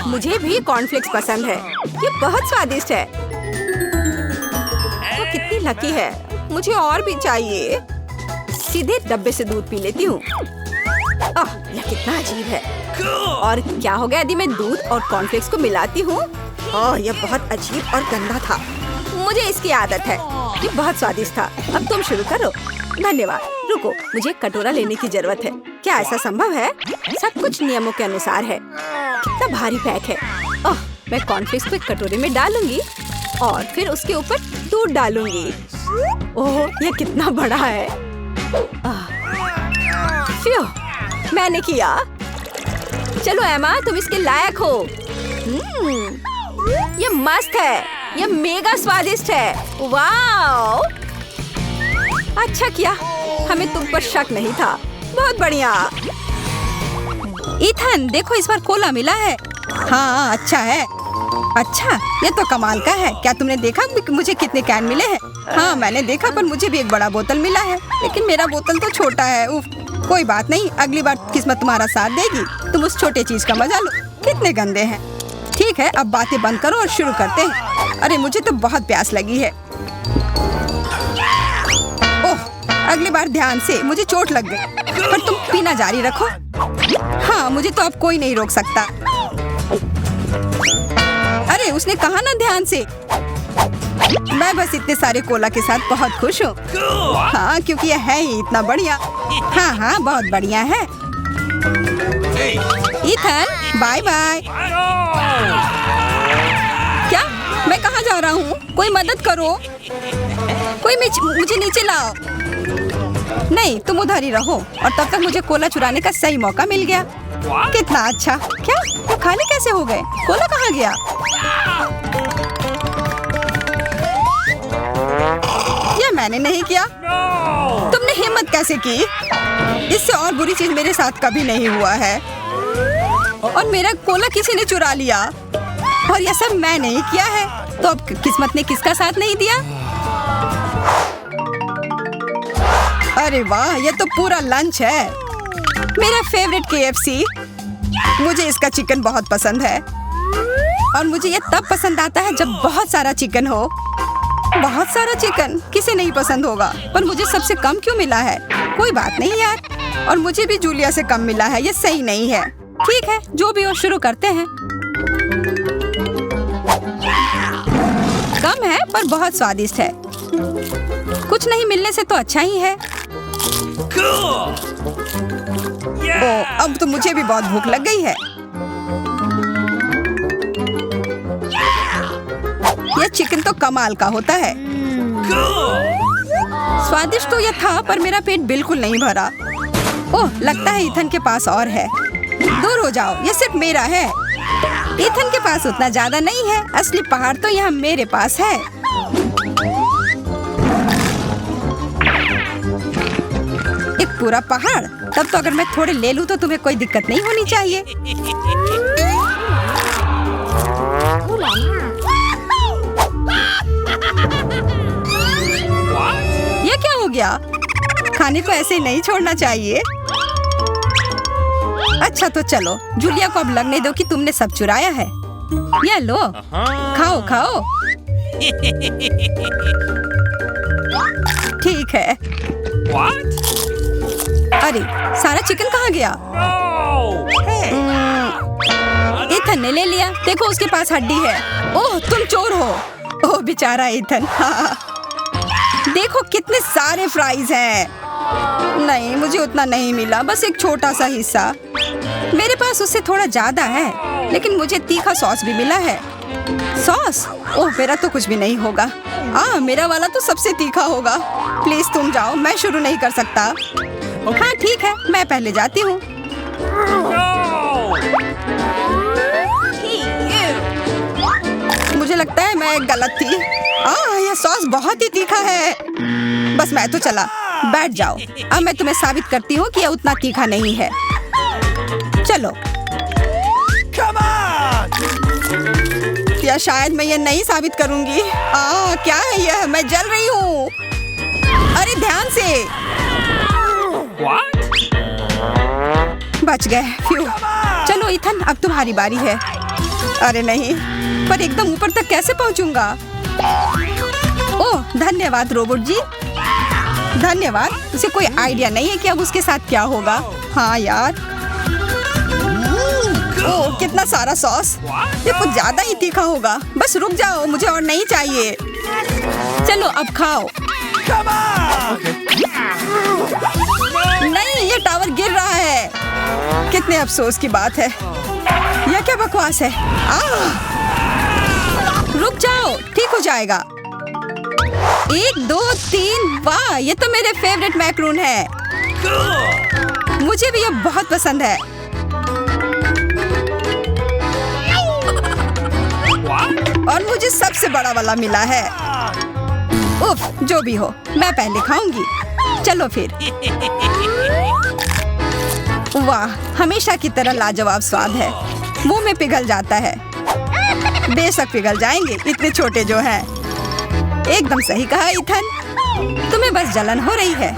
मुझे भी कॉर्नफ्लेक्स पसंद है। ये बहुत स्वादिष्ट है। वो कितनी लकी है। मुझे और भी चाहिए। सीधे डब्बे से दूध पी लेती हूँ। यह कितना अजीब है। और क्या हो गया यदि मैं दूध और कॉर्नफ्लेक्स को मिलाती हूँ? यह बहुत अजीब और गंदा था। मुझे इसकी आदत है। ये बहुत स्वादिष्ट था। अब तुम शुरू करो। धन्यवाद। रुको, मुझे एक कटोरा लेने की जरूरत है। क्या ऐसा संभव है? सब कुछ नियमों के अनुसार है। कितना भारी पैक है। मैं कॉर्नफ्लेक्स को एक कटोरे में डालूंगी और फिर उसके ऊपर दूध डालूंगी। ओह, ये कितना बड़ा है। मैंने किया। चलो एमा, तुम इसके लायक हो। ये मस्त है। ये मेगा स्वादिष्ट है। वाओ, अच्छा किया, हमें तुम पर शक नहीं था। बहुत बढ़िया। इथन देखो, इस बार कोला मिला है। हाँ अच्छा है। अच्छा, ये तो कमाल का है। क्या तुमने देखा कि मुझे कितने कैन मिले हैं? हाँ मैंने देखा, पर मुझे भी एक बड़ा बोतल मिला है, लेकिन मेरा बोतल तो छोटा है। उफ, कोई बात नहीं, अगली बार किस्मत तुम्हारा साथ देगी। तुम उस छोटे चीज का मजा लो। कितने गंदे हैं। ठीक है, अब बातें बंद करो और शुरू करते हैं। अरे मुझे तो बहुत प्यास लगी है। ओह, अगली बार ध्यान से, मुझे चोट लग गई। पर तुम पीना जारी रखो। हाँ, मुझे तो अब कोई नहीं रोक सकता। अरे उसने कहा ना ध्यान से। मैं बस इतने सारे कोला के साथ बहुत खुश हूँ। हाँ, क्योंकि यह है ही इतना बढ़िया। हाँ हाँ, बहुत बढ़िया है। Ethan, bye bye. क्या? मैं कहाँ जा रहा हूँ? कोई मदद करो। कोई मुझे नीचे लाओ। नहीं, तुम उधर ही रहो। और तब तक मुझे कोला चुराने का सही मौका मिल गया। कितना अच्छा। क्या? वो खाली कैसे हो गए? कोला कहाँ गया? ये मैंने नहीं किया। तुमने हिम्मत कैसे की? इससे और बुरी चीज मेरे साथ कभी नहीं हुआ है। और मेरा कोला किसी ने चुरा लिया, और यह सब मैं नहीं किया है। तो अब किस्मत ने किसका साथ नहीं दिया? अरे वाह, ये तो पूरा लंच है। मेरा फेवरेट KFC। मुझे इसका चिकन बहुत पसंद है, और मुझे ये तब पसंद आता है जब बहुत सारा चिकन हो। बहुत सारा चिकन किसे नहीं पसंद होगा, पर मुझे सबसे कम क्यों मिला है? कोई बात नहीं यार, और मुझे भी जूलिया से कम मिला है। ये सही नहीं है। ठीक है, जो भी हो, शुरू करते हैं। कम है पर बहुत स्वादिष्ट है। कुछ नहीं मिलने से तो अच्छा ही है। ओह, अब तो मुझे भी बहुत भूख लग गई है। यह चिकन तो कमाल का होता है। स्वादिष्ट तो यह था, पर मेरा पेट बिल्कुल नहीं भरा। ओह, लगता है इथन के पास और है। दूर हो जाओ, यह सिर्फ मेरा है। इथन के पास उतना ज्यादा नहीं है। असली पहाड़ तो यहाँ मेरे पास है। एक पूरा पहाड़? तब तो अगर मैं थोड़े ले लूं तो तुम्हें कोई दिक्कत नहीं होनी चाहिए। ये क्या हो गया? खाने को ऐसे ही नहीं छोड़ना चाहिए। अच्छा तो चलो, जूलिया को अब लगने दो कि तुमने सब चुराया है। ये लो, खाओ खाओ। ठीक है। अरे, सारा चिकन कहाँ गया? इथन ने ले लिया। देखो, उसके पास हड्डी है। ओह, तुम चोर हो। ओह बेचारा इथन। हाँ। देखो कितने सारे फ्राइज हैं। नहीं, मुझे उतना नहीं मिला, बस एक छोटा सा हिस्सा। मेरे पास उससे थोड़ा ज्यादा है, लेकिन मुझे तीखा सॉस भी मिला है। सॉस? ओह, मेरा तो कुछ भी नहीं होगा। मेरा वाला तो सबसे तीखा होगा। प्लीज तुम जाओ, मैं शुरू नहीं कर सकता। हाँ ठीक है, मैं पहले जाती हूँ। मुझे लगता है मैं गलत थी। यह सॉस बहुत ही तीखा है। बस मैं तो चला। बैठ जाओ। अब मैं तुम्हें साबित करती हूँ कि यह उतना तीखा नहीं है। चलो। या शायद मैं ये नहीं साबित करूंगी। क्या है यह? मैं जल रही हूँ। अरे ध्यान से। बच गए। फ्यू। चलो इथन, अब तुम्हारी बारी है। अरे नहीं, पर एकदम ऊपर तक कैसे पहुंचूंगा? ओह धन्यवाद रोबोट जी। धन्यवाद। उसे कोई आइडिया नहीं है कि अब उसके साथ क्या होगा। हाँ यार। ओह कितना सारा सॉस। ये कुछ ज्यादा ही तीखा होगा। बस रुक जाओ, मुझे और नहीं चाहिए। चलो अब खाओ। नहीं, ये टावर गिर रहा है। कितने अफसोस की बात है। यह क्या बकवास है। रुक जाओ, ठीक हो जाएगा। 1 2 3। वाह, ये तो मेरे फेवरेट मैक्रून है। मुझे भी ये बहुत पसंद है। और मुझे सबसे बड़ा वाला मिला है। उफ, जो भी हो, मैं पहले खाऊंगी। चलो फिर। वाह, हमेशा की तरह लाजवाब स्वाद है। मुंह में पिघल जाता है। बेशक पिघल जाएंगे, इतने छोटे जो हैं। एकदम सही कहा इथन। तुम्हें बस जलन हो रही है।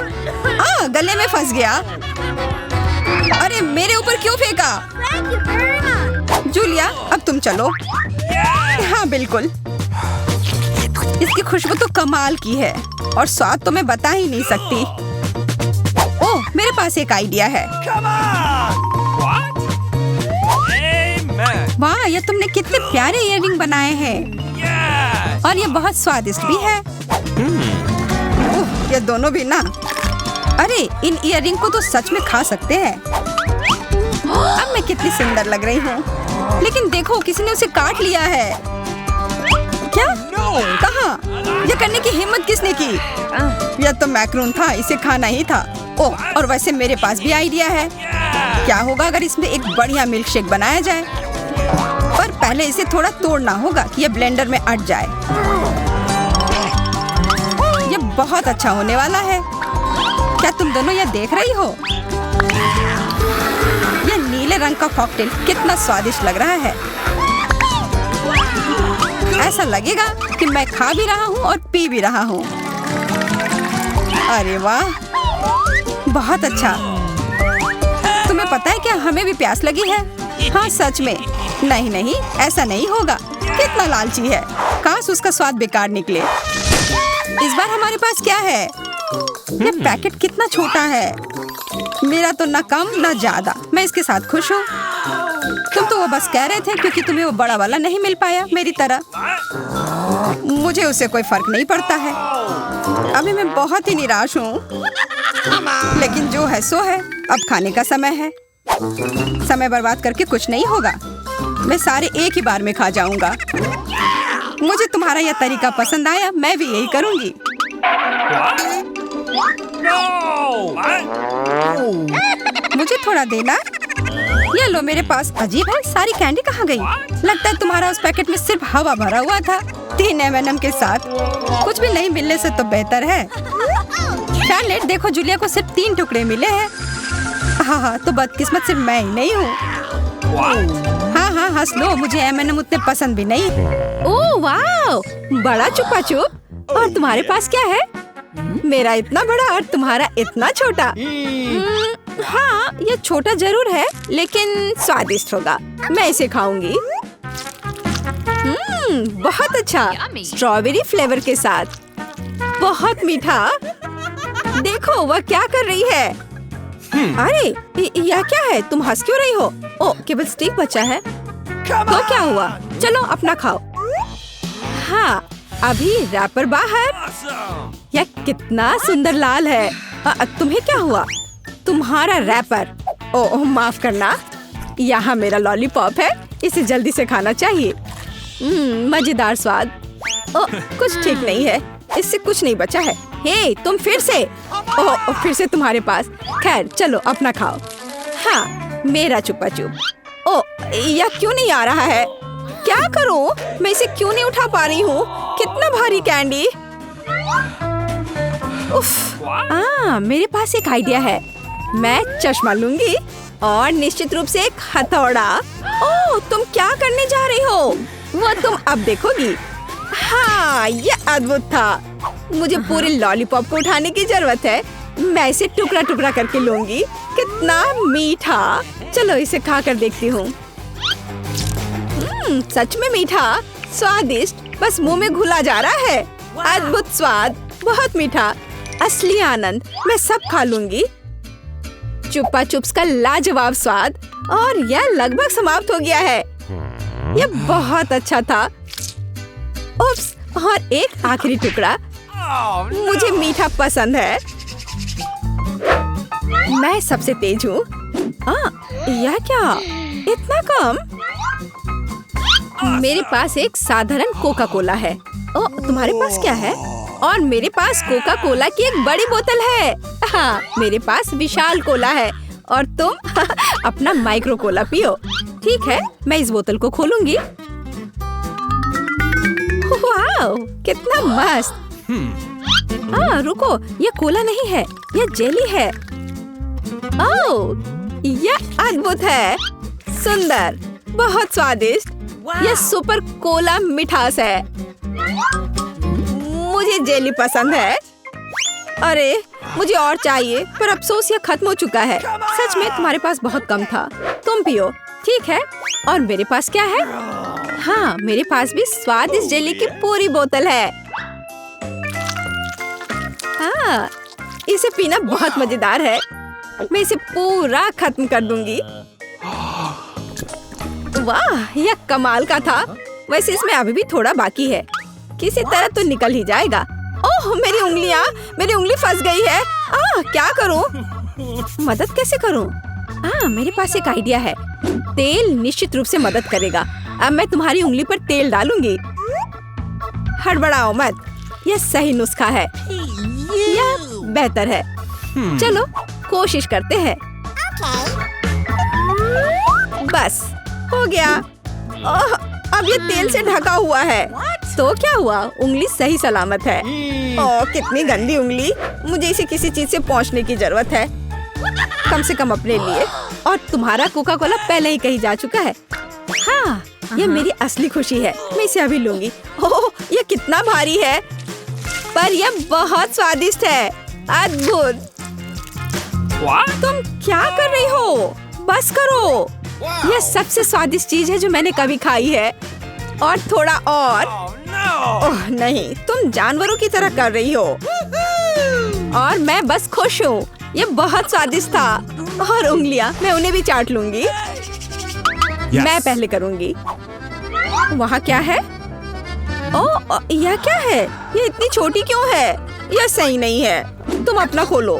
गले में फंस गया। अरे मेरे ऊपर क्यों फेंका? जूलिया, अब तुम चलो। हाँ बिल्कुल। इसकी खुशबू तो कमाल की है और स्वाद तो मैं बता ही नहीं सकती। ओह, मेरे पास एक आइडिया है। वाह, ये तुमने कितने प्यारे इयररिंग बनाए हैं और ये बहुत स्वादिष्ट भी है। ये दोनों भी ना। अरे इन इयररिंग को तो सच में खा सकते हैं। अब मैं कितनी सुंदर लग रही हूँ। लेकिन देखो, किसी ने उसे काट लिया है। क्या? कहाँ? ये करने की हिम्मत किसने की? यह तो मैक्रून था, इसे खाना ही था। ओह, और वैसे मेरे पास भी आइडिया है। क्या होगा अगर इसमें एक बढ़िया मिल्क शेक बनाया जाए? पर पहले इसे थोड़ा तोड़ना होगा कि ये ब्लेंडर में अट जाए। ये बहुत अच्छा होने वाला है। क्या तुम दोनों यह देख रही हो? यह नीले रंग का कॉकटेल कितना स्वादिष्ट लग रहा है। ऐसा लगेगा कि मैं खा भी रहा हूँ और पी भी रहा हूँ। अरे वाह, बहुत अच्छा। तुम्हें पता है क्या, हमें भी प्यास लगी है। हाँ सच में। नहीं नहीं, ऐसा नहीं होगा। कितना लालची है। काश उसका स्वाद बेकार निकले। इस बार हमारे पास क्या है? ये पैकेट कितना छोटा है। मेरा तो ना कम ना ज्यादा। मैं इसके साथ खुश हूँ। तुम तो वो बस कह रहे थे क्योंकि तुम्हें वो बड़ा वाला नहीं मिल पाया मेरी तरह। मुझे उससे कोई फर्क नहीं पड़ता है। अभी मैं बहुत ही निराश हूँ। लेकिन जो है सो है। अब खाने का समय है। समय बर्बाद करके कुछ नहीं होगा। मैं सारे एक ही बार में खा जाऊंगा। मुझे तुम्हारा यह तरीका पसंद आया। मैं भी यही करूंगी। मुझे थोड़ा देना। ये लो, मेरे पास। अजीब है, सारी कैंडी कहाँ गई? लगता है तुम्हारा उस पैकेट में सिर्फ हवा भरा हुआ था। 3 M&M के साथ कुछ भी नहीं मिलने से तो बेहतर है। शार्लेट, देखो, जूलिया को सिर्फ 3 टुकड़े मिले हैं। हाँ, तो बदकिस्मत सिर्फ मैं ही नहीं हूँ। हाँ, हंस लो। मुझे M&M उतने पसंद भी नहीं। ओह वाह, बड़ा चुपा चुप। और तुम्हारे पास क्या है? मेरा इतना बड़ा और तुम्हारा इतना छोटा। हाँ, ये छोटा जरूर है लेकिन स्वादिष्ट होगा। मैं इसे खाऊंगी। बहुत अच्छा। स्ट्रॉबेरी फ्लेवर के साथ। बहुत मीठा। देखो वह क्या कर रही है। अरे यह क्या है? तुम हंस क्यों रही हो? ओ, केवल स्टिक बचा है। तो क्या हुआ? चलो अपना खाओ। हाँ, अभी रैपर बाहर। यह कितना सुंदर लाल है। तुम्हें क्या हुआ? तुम्हारा रैपर। ओह माफ करना। यहाँ मेरा लॉलीपॉप है। इसे जल्दी से खाना चाहिए। मजेदार स्वाद। ओह, कुछ ठीक नहीं है। इससे कुछ नहीं बचा है। हे, तुम फिर से। ओह, फिर से तुम्हारे पास। खैर चलो अपना खाओ। हाँ, मेरा चुपा चुप। ओह, यह क्यों नहीं आ रहा है? क्या करूं? मैं इसे क्यों नहीं उठा पा रही हूँ? कितना भारी कैंडी। उफ, मेरे पास एक आइडिया है। मैं चश्मा लूंगी और निश्चित रूप से एक हथौड़ा। ओह, तुम क्या करने जा रही हो? वो तुम अब देखोगी। हाँ, ये अद्भुत था। मुझे पूरे लॉलीपॉप को उठाने की जरूरत है। मैं इसे टुकड़ा टुकड़ा करके लूंगी। कितना मीठा। चलो इसे खा कर देखती हूँ। सच में मीठा, स्वादिष्ट, बस मुंह में घुला जा रहा है। अद्भुत स्वाद, बहुत मीठा, असली आनंद। मैं सब खा लूंगी। चुप्पा चुप्स का लाजवाब स्वाद। और यह लगभग समाप्त हो गया है। यह बहुत अच्छा था। उप्स, और एक आखिरी टुकड़ा। मुझे मीठा पसंद है। मैं सबसे तेज हूँ। यह क्या? इतना कम? मेरे पास एक साधारण कोका कोला है। ओह, तुम्हारे पास क्या है? और मेरे पास कोका कोला की एक बड़ी बोतल है। हाँ, मेरे पास विशाल कोला है। और तुम अपना माइक्रो कोला पियो। ठीक है, मैं इस बोतल को खोलूंगी। वाह, कितना मस्त। रुको, ये कोला नहीं है, ये जेली है। ओह, ये अद्भुत है, सुंदर, बहुत स्वादिष्ट। ये सुपर कोला मिठास है। मुझे जेली पसंद है। अरे, मुझे और चाहिए, पर अफसोस ये खत्म हो चुका है। सच में तुम्हारे पास बहुत कम था। तुम पियो, ठीक है? और मेरे पास क्या है? हाँ, मेरे पास भी स्वादिष्ट जेली की पूरी बोतल है। हाँ, इसे पीना बहुत मजेदार है। मैं इसे पूरा खत्म कर दूंगी। वाह, यह कमाल का था। वैसे इसमें अभी भी थोड़ा बाकी है, किसी तरह तो निकल ही जाएगा। ओह, मेरी उंगली फंस गई है। क्या करूं? मदद कैसे करूं? मेरे पास एक आइडिया है। तेल निश्चित रूप से मदद करेगा। अब मैं तुम्हारी उंगली पर तेल डालूंगी। हड़बड़ाओ मत, यह सही नुस्खा है। यह बेहतर है। चलो कोशिश करते हैं। बस हो गया। अब ये तेल से ढका हुआ है। तो क्या हुआ? उंगली सही सलामत है। ओह, कितनी गंदी उंगली। मुझे इसे किसी चीज से पोंछने की जरूरत है, कम से कम अपने लिए। और तुम्हारा कोका कोला पहले ही कहीं जा चुका है। हाँ, ये मेरी असली खुशी है। मैं इसे अभी लूंगी। ओह, ये कितना भारी है, पर यह बहुत स्वादिष्ट है। अद्भुत। तुम क्या कर रही हो? बस करो। यह सबसे स्वादिष्ट चीज है जो मैंने कभी खाई है। और थोड़ा और। ओह नहीं, तुम जानवरों की तरह कर रही हो। और मैं बस खुश हूँ। यह बहुत स्वादिष्ट था। और उंगलियां, मैं उन्हें भी चाट लूंगी। मैं पहले करूंगी। वहाँ क्या है? ओह, यह क्या है? ये इतनी छोटी क्यों है? यह सही नहीं है। तुम अपना खोलो।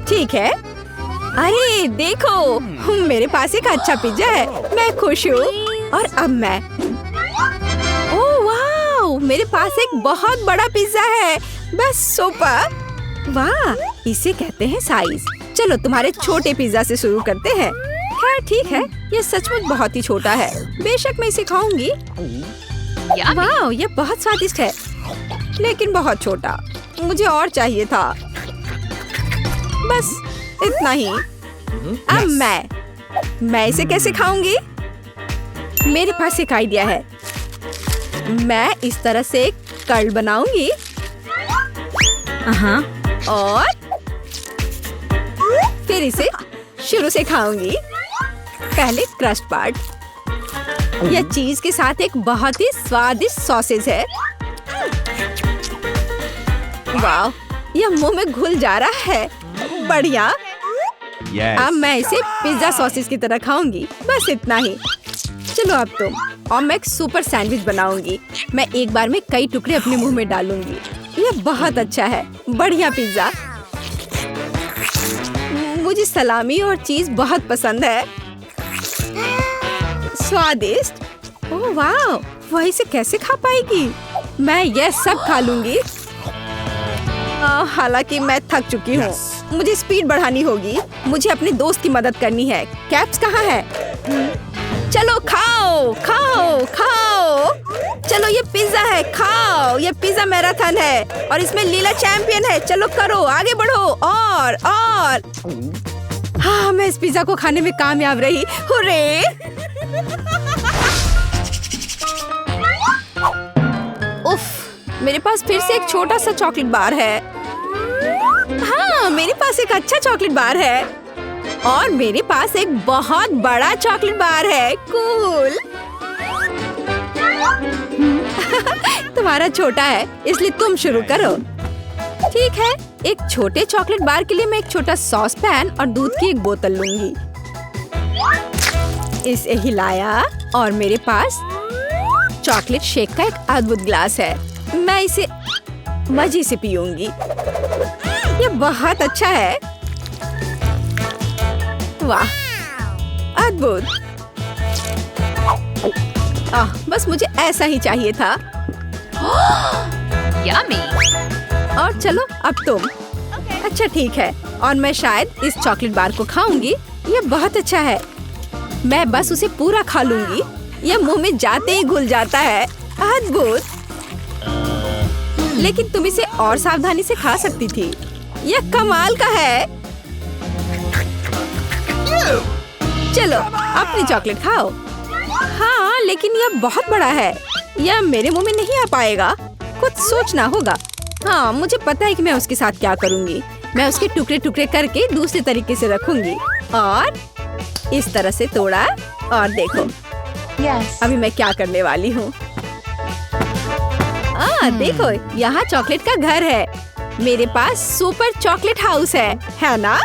ठीक है। अरे देखो, मेरे पास एक अच्छा पिज्जा है। मैं खुश हूँ। और अब मैं, ओह वाह, मेरे पास एक बहुत बड़ा पिज्जा है। बस सुपर। वाह, इसे कहते हैं साइज। चलो तुम्हारे छोटे पिज्जा से शुरू करते हैं। खैर ठीक है, ये सचमुच बहुत ही छोटा है। बेशक मैं इसे खाऊंगी। वाह, ये बहुत स्वादिष्ट है, लेकिन बहुत छोटा। मुझे और चाहिए था। बस इतना ही। अब मैं इसे कैसे खाऊंगी? मेरे पास एक आइडिया है। मैं इस तरह से एक कर्ल बनाऊंगी। और फिर इसे शुरू से खाऊंगी। पहले क्रस्ट पार्ट। यह चीज के साथ एक बहुत ही स्वादिष्ट सॉसेज है। वाह, यह मुंह में घुल जा रहा है। बढ़िया। अब मैं इसे पिज्जा सॉसेज की तरह खाऊंगी। बस इतना ही। चलो अब तुम। और मैं एक सुपर सैंडविच बनाऊंगी। मैं एक बार में कई टुकड़े अपने मुंह में डालूंगी। यह बहुत अच्छा है। बढ़िया पिज्जा। मुझे सलामी और चीज बहुत पसंद है। स्वादिष्ट। ओह वाह, वह इसे कैसे खा पाएगी? मैं यह सब खा लूंगी। हालांकि मैं थक चुकी हूँ। मुझे स्पीड बढ़ानी होगी। मुझे अपने दोस्त की मदद करनी है। कैप्स कहाँ है? चलो खाओ खाओ खाओ। चलो ये पिज्जा है, खाओ। ये पिज्जा मैराथन है और इसमें लीला चैंपियन है। चलो करो, आगे बढ़ो। और हाँ, मैं इस पिज्जा को खाने में कामयाब रही। हुर्रे! उफ, मेरे पास फिर से एक छोटा सा चॉकलेट बार है। हाँ, मेरे पास एक अच्छा चॉकलेट बार है। और मेरे पास एक बहुत बड़ा चॉकलेट बार है। कूल। तुम्हारा छोटा है, इसलिए तुम शुरू करो। ठीक है, एक छोटे चॉकलेट बार के लिए मैं एक छोटा सॉस पैन और दूध की एक बोतल लूंगी। इसे हिलाया और मेरे पास चॉकलेट शेक का एक अद्भुत ग्लास है। मैं इसे मजे से पीऊंगी। ये बहुत अच्छा है। वाह, अद्भुत। बस मुझे ऐसा ही चाहिए था। यम्मी। और चलो अब तुम। अच्छा ठीक है, और मैं शायद इस चॉकलेट बार को खाऊंगी। ये बहुत अच्छा है। मैं बस उसे पूरा खा लूंगी। यह मुंह में जाते ही घुल जाता है। अद्भुत। लेकिन तुम इसे और सावधानी से खा सकती थी। यह कमाल का है। चलो अपनी चॉकलेट खाओ। हाँ, लेकिन यह बहुत बड़ा है। यह मेरे मुंह में नहीं आ पाएगा। कुछ सोचना होगा। हाँ, मुझे पता है कि मैं उसके साथ क्या करूँगी। मैं उसके टुकड़े टुकड़े करके दूसरे तरीके से रखूंगी और इस तरह से तोड़ा। और देखो अभी मैं क्या करने वाली हूँ। देखो यहाँ चॉकलेट का घर है। मेरे पास सुपर चॉकलेट हाउस है ना?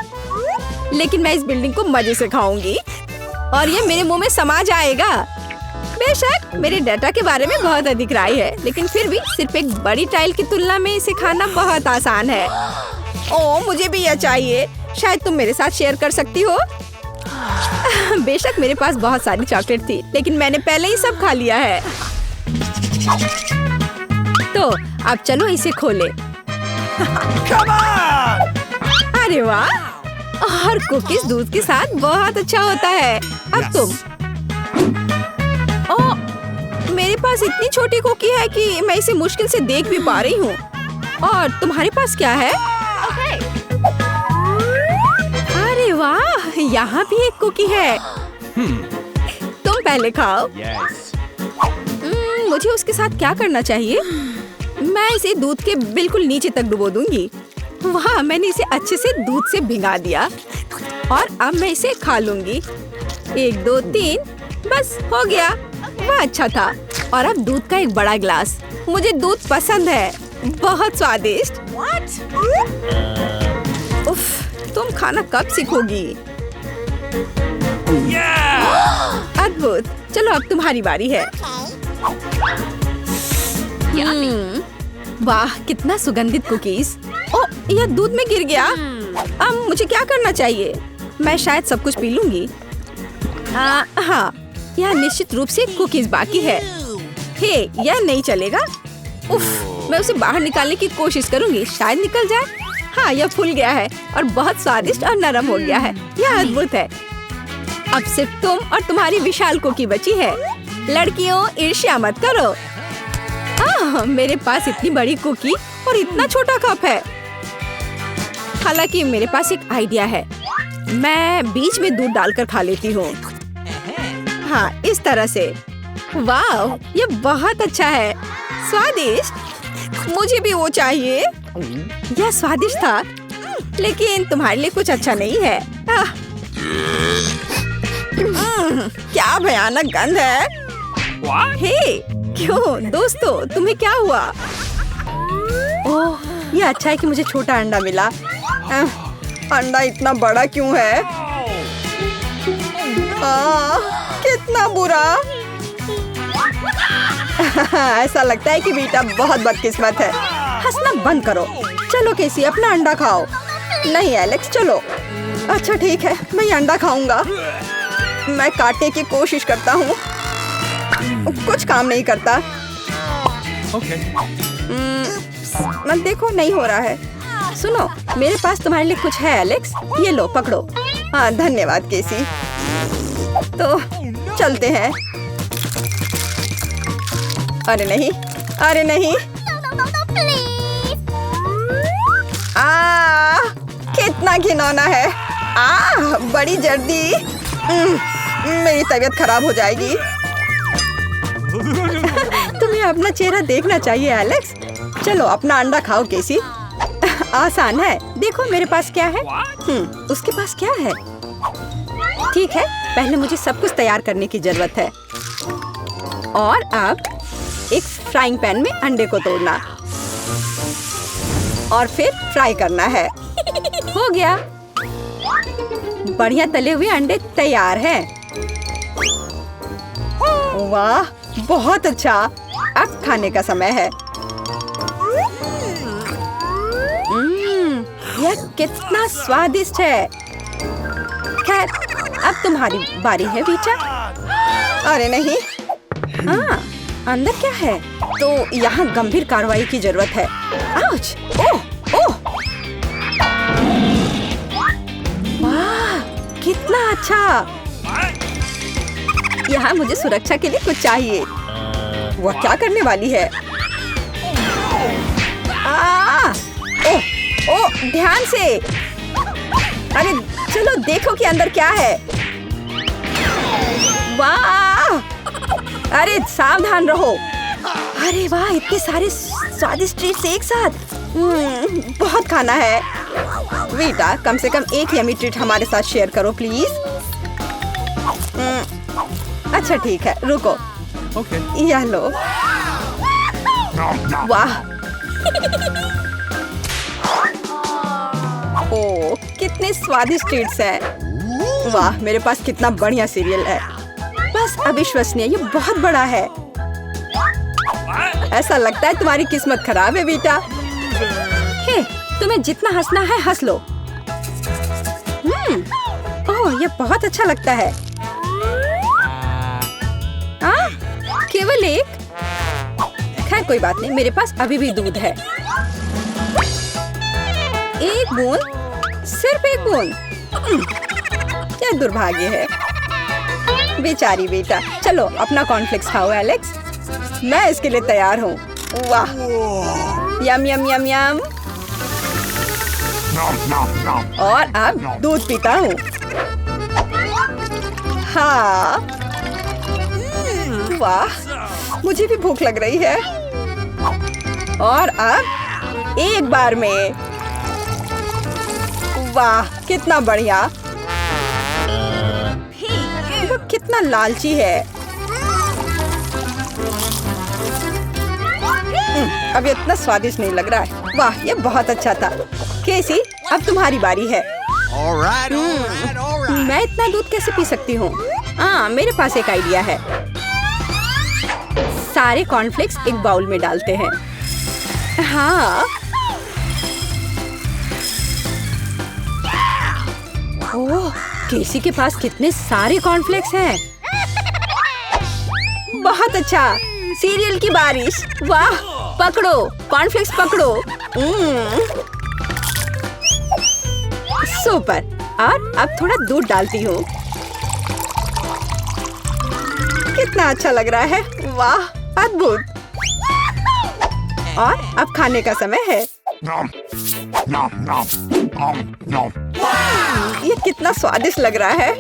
लेकिन मैं इस बिल्डिंग को मजे से खाऊंगी और ये मेरे मुंह में समा जाएगा। बेशक मेरे डाटा के बारे में बहुत अधिक राय है, लेकिन फिर भी सिर्फ एक बड़ी टाइल की तुलना में इसे खाना बहुत आसान है। ओह, मुझे भी यह चाहिए। शायद तुम मेरे साथ शेयर कर सकती हो। बेशक मेरे पास बहुत सारी चॉकलेट थी, लेकिन मैंने पहले ही सब खा लिया है। तो अब चलो इसे खोले। अरे वाह, और कुकीज दूध के साथ बहुत अच्छा होता है। अब तुम। ओह, मेरे पास इतनी छोटी कुकी है कि मैं इसे मुश्किल से देख भी पा रही हूँ। और तुम्हारे पास क्या है? अरे वाह, यहाँ भी एक कुकी है। तुम पहले खाओ। मुझे उसके साथ क्या करना चाहिए? मैं इसे दूध के बिल्कुल नीचे तक डुबो दूंगी। वाह, मैंने इसे अच्छे से दूध से भिगा दिया और अब मैं इसे खा लूंगी। 1 2 3, बस हो गया। वह अच्छा था। और अब दूध का एक बड़ा गिलास। मुझे दूध पसंद है, बहुत स्वादिष्ट। उफ, तुम खाना कब सीखोगी? अद्भुत। चलो अब तुम्हारी बारी है। वाह, कितना सुगंधित कुकीज। ओह, यह दूध में गिर गया। अब मुझे क्या करना चाहिए? मैं शायद सब कुछ पी लूंगी। हाँ, यह निश्चित रूप से कुकीज बाकी है। हे, यह नहीं चलेगा। उफ, मैं उसे बाहर निकालने की कोशिश करूंगी, शायद निकल जाए। हाँ, यह फूल गया है और बहुत स्वादिष्ट और नरम हो गया है। यह अद्भुत है। अब सिर्फ तुम और तुम्हारी विशाल कुकी बची है। लड़कियों, ईर्ष्या मत करो। मेरे पास इतनी बड़ी कुकी और इतना छोटा कप है। हालांकि मेरे पास एक आइडिया है। मैं बीच में दूध डालकर खा लेती हूँ। हाँ, इस तरह से। वाह, ये बहुत अच्छा है। स्वादिष्ट। मुझे भी वो चाहिए। यह स्वादिष्ट था, लेकिन तुम्हारे लिए कुछ अच्छा नहीं है। क्या भयानक गंध है। हे, क्यों दोस्तों, तुम्हें क्या हुआ? ओह, ये अच्छा है कि मुझे छोटा अंडा मिला। अंडा इतना बड़ा क्यों है? कितना बुरा। ऐसा लगता है कि बेटा बहुत बदकिस्मत है। हंसना बंद करो। चलो केसी, अपना अंडा खाओ। नहीं एलेक्स, चलो। अच्छा ठीक है, मैं ये अंडा खाऊंगा। मैं काटने की कोशिश करता हूँ, कुछ काम नहीं करता। मत देखो, नहीं हो रहा है। सुनो, मेरे पास तुम्हारे लिए कुछ है एलेक्स। ये लो, पकड़ो। हाँ, धन्यवाद केसी। तो चलते हैं। अरे नहीं, अरे नहीं। कितना घिनौना है। बड़ी जर्दी। मेरी तबीयत खराब हो जाएगी। तुम्हें अपना चेहरा देखना चाहिए एलेक्स। चलो अपना अंडा खाओ केसी। आसान है। देखो मेरे पास क्या है। उसके पास क्या है? ठीक है, पहले मुझे सब कुछ तैयार करने की जरूरत है। और अब एक फ्राइंग पैन में अंडे को तोड़ना और फिर फ्राई करना है। हो गया। बढ़िया तले हुए अंडे तैयार हैं। वाह, बहुत अच्छा। अब खाने का समय है। यह कितना स्वादिष्ट है। खैर, अब तुम्हारी बारी है वीचा। अरे नहीं। अंदर क्या है? तो यहाँ गंभीर कार्रवाई की जरूरत है। आउच! ओह! ओह! वाह, कितना अच्छा। यहाँ मुझे सुरक्षा के लिए कुछ चाहिए। वह क्या करने वाली है? ओह ओह, ध्यान से। अरे चलो देखो कि अंदर क्या है। वाह! अरे सावधान रहो। अरे वाह, इतने सारे स्वादिष्ट ट्रीट्स एक साथ। बहुत खाना है। वीटा, कम से कम एक यमी ट्रीट हमारे साथ शेयर करो प्लीज। अच्छा ठीक है, रुको। यह लो। वाह! ओह, कितने स्वादिष्ट ट्रीट्स हैं। वाह, मेरे पास कितना बढ़िया सीरियल है। बस अविश्वसनीय, ये बहुत बड़ा है। ऐसा लगता है तुम्हारी किस्मत खराब है बेटा। हे, तुम्हें जितना हंसना है हंस लो। ओह, ये बहुत अच्छा लगता है। केवल एक? खैर कोई बात नहीं, मेरे पास अभी भी दूध है। एक बूंद, सिर्फ एक बूंद। क्या दुर्भाग्य है। बेचारी बेटा। चलो अपना कॉर्नफ्लेक्स खाओ एलेक्स। मैं इसके लिए तैयार हूँ। वाह! यम यम यम यम। और अब दूध पीता हूँ। हाँ, वाह, मुझे भी भूख लग रही है। और अब एक बार में। वाह, कितना बढ़िया। वो कितना लालची है। अब ये इतना स्वादिष्ट नहीं लग रहा है। वाह, ये बहुत अच्छा था। केसी, अब तुम्हारी बारी है। मैं इतना दूध कैसे पी सकती हूँ? हाँ, मेरे पास एक आइडिया है। सारे कॉर्नफ्लेक्स एक बाउल में डालते हैं। हाँ। ओह, केसी के पास कितने सारे कॉर्नफ्लेक्स हैं। बहुत अच्छा। सीरियल की बारिश। वाह, पकड़ो कॉर्नफ्लेक्स, पकड़ो। सुपर। और अब थोड़ा दूध डालती हूँ। कितना अच्छा लग रहा है। वाह, अद्भुत। और अब खाने का समय है। ये कितना स्वादिष्ट लग रहा है।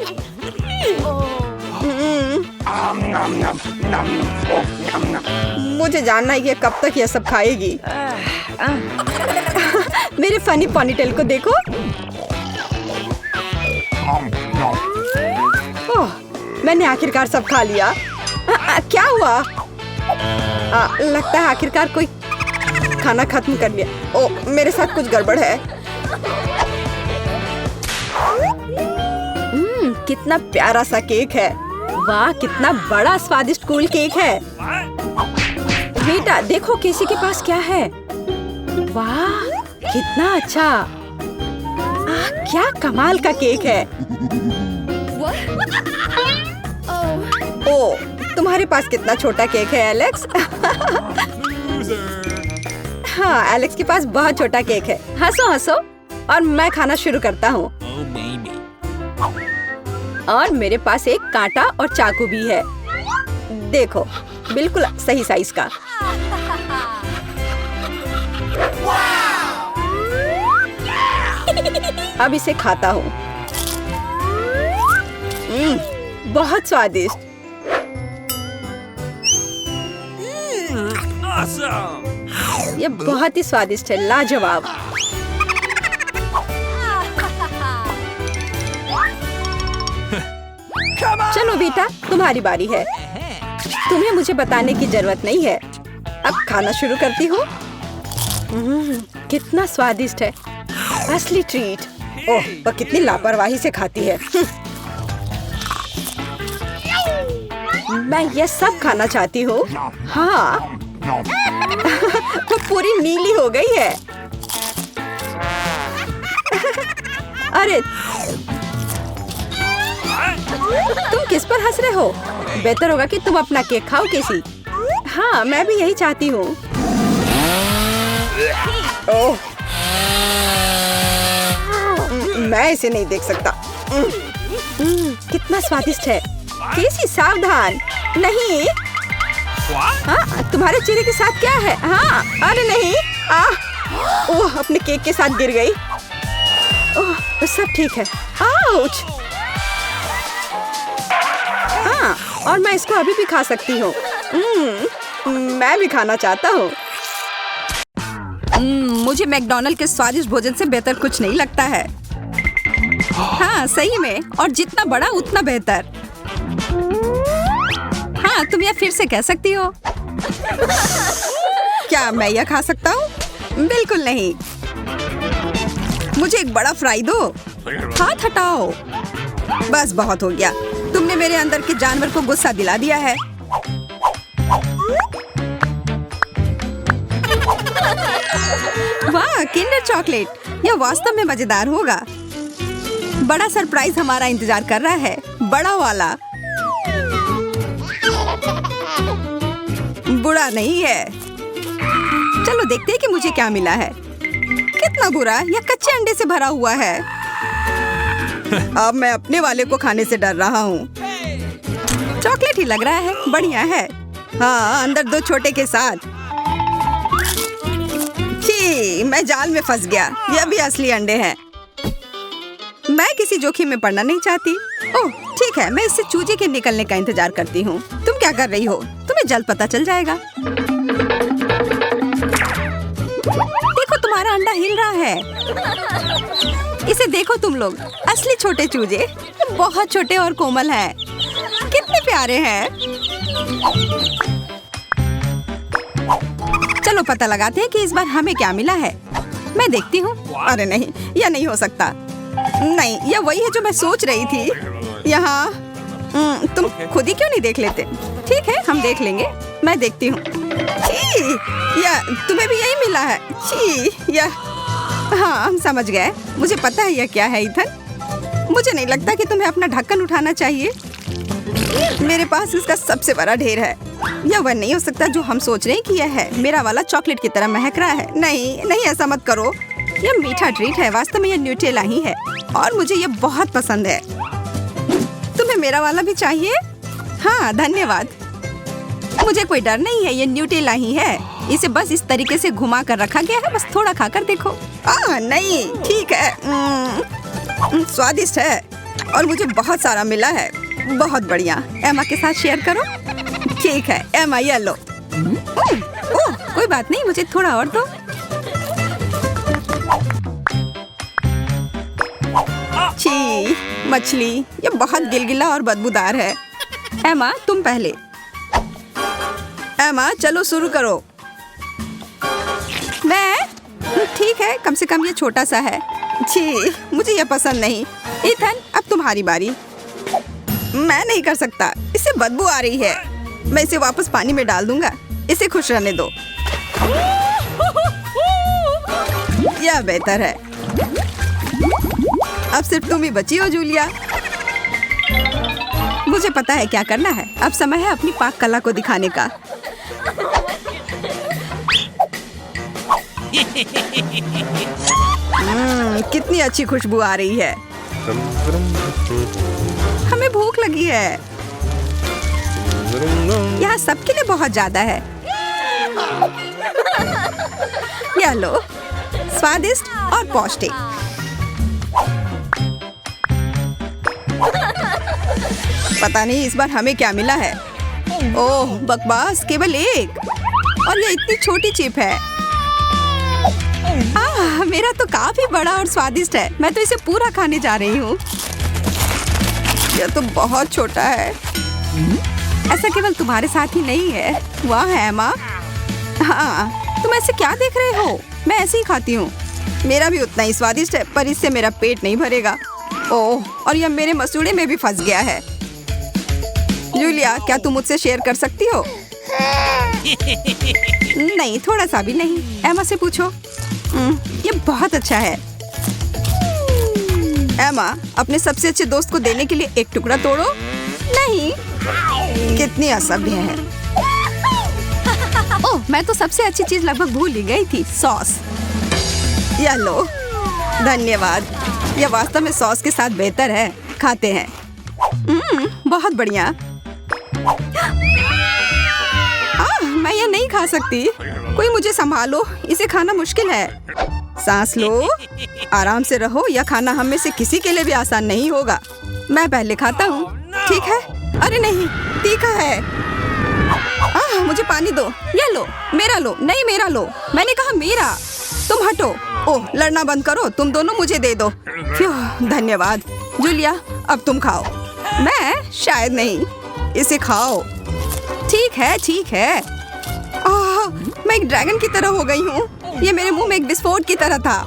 मुझे जानना है कि कब तक ये सब खाएगी। मेरे फनी पॉनीटेल को देखो। ओह, मैंने आखिरकार सब खा लिया। क्या हुआ? लगता है आखिरकार कोई खाना खत्म कर लिया। ओह, मेरे साथ कुछ गड़बड़ है। कितना प्यारा सा केक है। वाह, कितना बड़ा स्वादिष्ट कूल केक है। बेटा देखो केसी के पास क्या है। वाह, कितना अच्छा। क्या कमाल का केक है। ओह, तुम्हारे पास कितना छोटा केक है एलेक्स। हाँ, एलेक्स के पास बहुत छोटा केक है। हंसो हंसो। और मैं खाना शुरू करता हूँ। और मेरे पास एक कांटा और चाकू भी है। देखो, बिल्कुल सही साइज का। अब इसे खाता हूँ। बहुत स्वादिष्ट। ये बहुत ही स्वादिष्ट है, लाजवाब। चलो बेटा, तुम्हारी बारी है। तुम्हें मुझे बताने की जरूरत नहीं है। अब खाना शुरू करती हूँ। कितना स्वादिष्ट है, असली ट्रीट। ओह, वह कितनी लापरवाही से खाती है। मैं ये सब खाना चाहती हूँ। हाँ। वो पूरी नीली हो गई है। अरे तुम किस पर हंस रहे हो? बेहतर होगा कि तुम अपना केक खाओ केसी। हाँ, मैं भी यही चाहती हूँ। ओह, मैं इसे नहीं देख सकता। कितना स्वादिष्ट है। केसी सावधान। नहीं। हाँ, तुम्हारे चेहरे के साथ क्या है? हाँ, अरे नहीं। ओह, अपने केक के साथ गिर गई। ओह, सब ठीक है। आउच! हाँ, और मैं इसको अभी भी खा सकती हूँ। मैं भी खाना चाहता हूँ। मुझे मैकडॉनल्ड के स्वादिष्ट भोजन से बेहतर कुछ नहीं लगता है। हाँ, सही में, और जितना बड़ा उतना बेहतर। हाँ, तुम यह फिर से कह सकती हो। क्या मैं यह खा सकता हूँ? बिल्कुल नहीं। मुझे एक बड़ा फ्राई दो। हाथ हटाओ। बस बहुत हो गया। तुमने मेरे अंदर के जानवर को गुस्सा दिला दिया है। वाह, किंडर चॉकलेट! यह वास्तव में मजेदार होगा। बड़ा सरप्राइज हमारा इंतजार कर रहा है, बड़ा वाला। बुरा नहीं है। चलो देखते हैं कि मुझे क्या मिला है। कितना बुरा, यह कच्चे अंडे से भरा हुआ है। अब मैं अपने वाले को खाने से डर रहा हूँ। चॉकलेट ही लग रहा है, बढ़िया है। हाँ, अंदर 2 छोटे के साथ। छी, मैं जाल में फंस गया। यह भी असली अंडे हैं। मैं किसी जोखिम में पड़ना नहीं चाहती। ओह, ठीक है, मैं इससे चूजे के निकलने का इंतजार करती हूँ। तुम क्या कर रही हो? तुम्हें जल्द पता चल जाएगा। देखो, तुम्हारा अंडा हिल रहा है। इसे देखो तुम लोग, असली छोटे चूजे, बहुत छोटे और कोमल हैं। कितने प्यारे हैं। चलो पता लगाते हैं कि इस बार हमें क्या मिला है। मैं देखती हूँ। अरे नहीं, यह नहीं हो सकता। नहीं, यह वही है जो मैं सोच रही थी। यहाँ तुम खुद ही क्यों नहीं देख लेते? ठीक है, हम देख लेंगे। मैं देखती हूँ। या तुम्हें भी यही मिला है? हाँ, हम समझ गए। मुझे पता है यह क्या है, इथन। मुझे नहीं लगता कि तुम्हें अपना ढक्कन उठाना चाहिए। मेरे पास इसका सबसे बड़ा ढेर है। यह वह नहीं हो सकता जो हम सोच रहे हैं कि यह है। मेरा वाला चॉकलेट की तरह महक रहा है। नहीं नहीं, ऐसा मत करो। यह मीठा ट्रीट है। वास्तव में यह न्यूटेला ही है और मुझे यह बहुत पसंद है। तुम्हें मेरा वाला भी चाहिए? हाँ, धन्यवाद। मुझे कोई डर नहीं है, ये न्यूटेला ही है। इसे बस इस तरीके से घुमा कर रखा गया है। बस थोड़ा खाकर देखो। नहीं, ठीक है। स्वादिष्ट है और मुझे बहुत सारा मिला है। बहुत बढ़िया। एमा के साथ शेयर करो। ठीक है, एमा, ये लो। ओह, कोई बात नहीं, मुझे थोड़ा और दो। छी, मछली, ये बहुत गिलगिला और बदबूदार है। एमा, तुम पहले। एमा, चलो शुरू करो। मैं? ठीक है, कम से कम ये छोटा सा है। छी, मुझे ये पसंद नहीं। इथन, अब तुम्हारी बारी। मैं नहीं कर सकता, इससे बदबू आ रही है। मैं इसे वापस पानी में डाल दूंगा। इसे खुश रहने दो। यह बेहतर है। अब सिर्फ तुम ही बची हो, जूलिया। मुझे पता है क्या करना है। अब समय है अपनी पाक कला को दिखाने का। कितनी अच्छी खुशबू आ रही है। हमें भूख लगी है। यहाँ सबके लिए बहुत ज्यादा है। यह लो, स्वादिष्ट और पौष्टिक। पता नहीं इस बार हमें क्या मिला है। ओह, बकवास, केवल एक। और ये इतनी छोटी चिप है। मेरा तो काफी बड़ा और स्वादिष्ट है। मैं तो इसे पूरा खाने जा रही हूँ। यह तो बहुत छोटा है। ऐसा केवल तुम्हारे साथ ही नहीं है। वाह एमा। हाँ, तुम ऐसे क्या देख रहे हो? मैं ऐसे ही खाती हूँ। मेरा भी उतना ही स्वादिष्ट है, पर इससे मेरा पेट नहीं भरेगा। ओह, और यह मेरे मसूड़े में भी फंस गया है। जूलिया, क्या तुम मुझसे शेयर कर सकती हो? नहीं, थोड़ा सा भी नहीं। एमा से पूछो। ये बहुत अच्छा है। एमा, अपने सबसे अच्छे दोस्त को देने के लिए एक टुकड़ा तोड़ो। नहीं, कितनी असभ्य है। ओह, मैं तो सबसे अच्छी चीज लगभग भूल ही गई थी, सॉस। यह लो। धन्यवाद। यह वास्तव में सॉस के साथ बेहतर है। खाते हैं। बहुत बढ़िया। मैं ये नहीं खा सकती। कोई मुझे संभालो, इसे खाना मुश्किल है। सांस लो, आराम से रहो। यह खाना हम में से किसी के लिए भी आसान नहीं होगा। मैं पहले खाता हूँ, ठीक है? अरे नहीं, तीखा है। मुझे पानी दो। ये लो, मेरा लो। नहीं, मेरा लो। मैंने कहा मेरा। तुम हटो। ओह, लड़ना बंद करो। तुम दोनों मुझे दे दो। धन्यवाद। जूलिया, अब तुम खाओ। मैं शायद नहीं। इसे खाओ। ठीक है, ठीक है। मैं एक ड्रैगन की तरह हो गई हूँ। ये मेरे मुंह में एक विस्फोट की तरह था।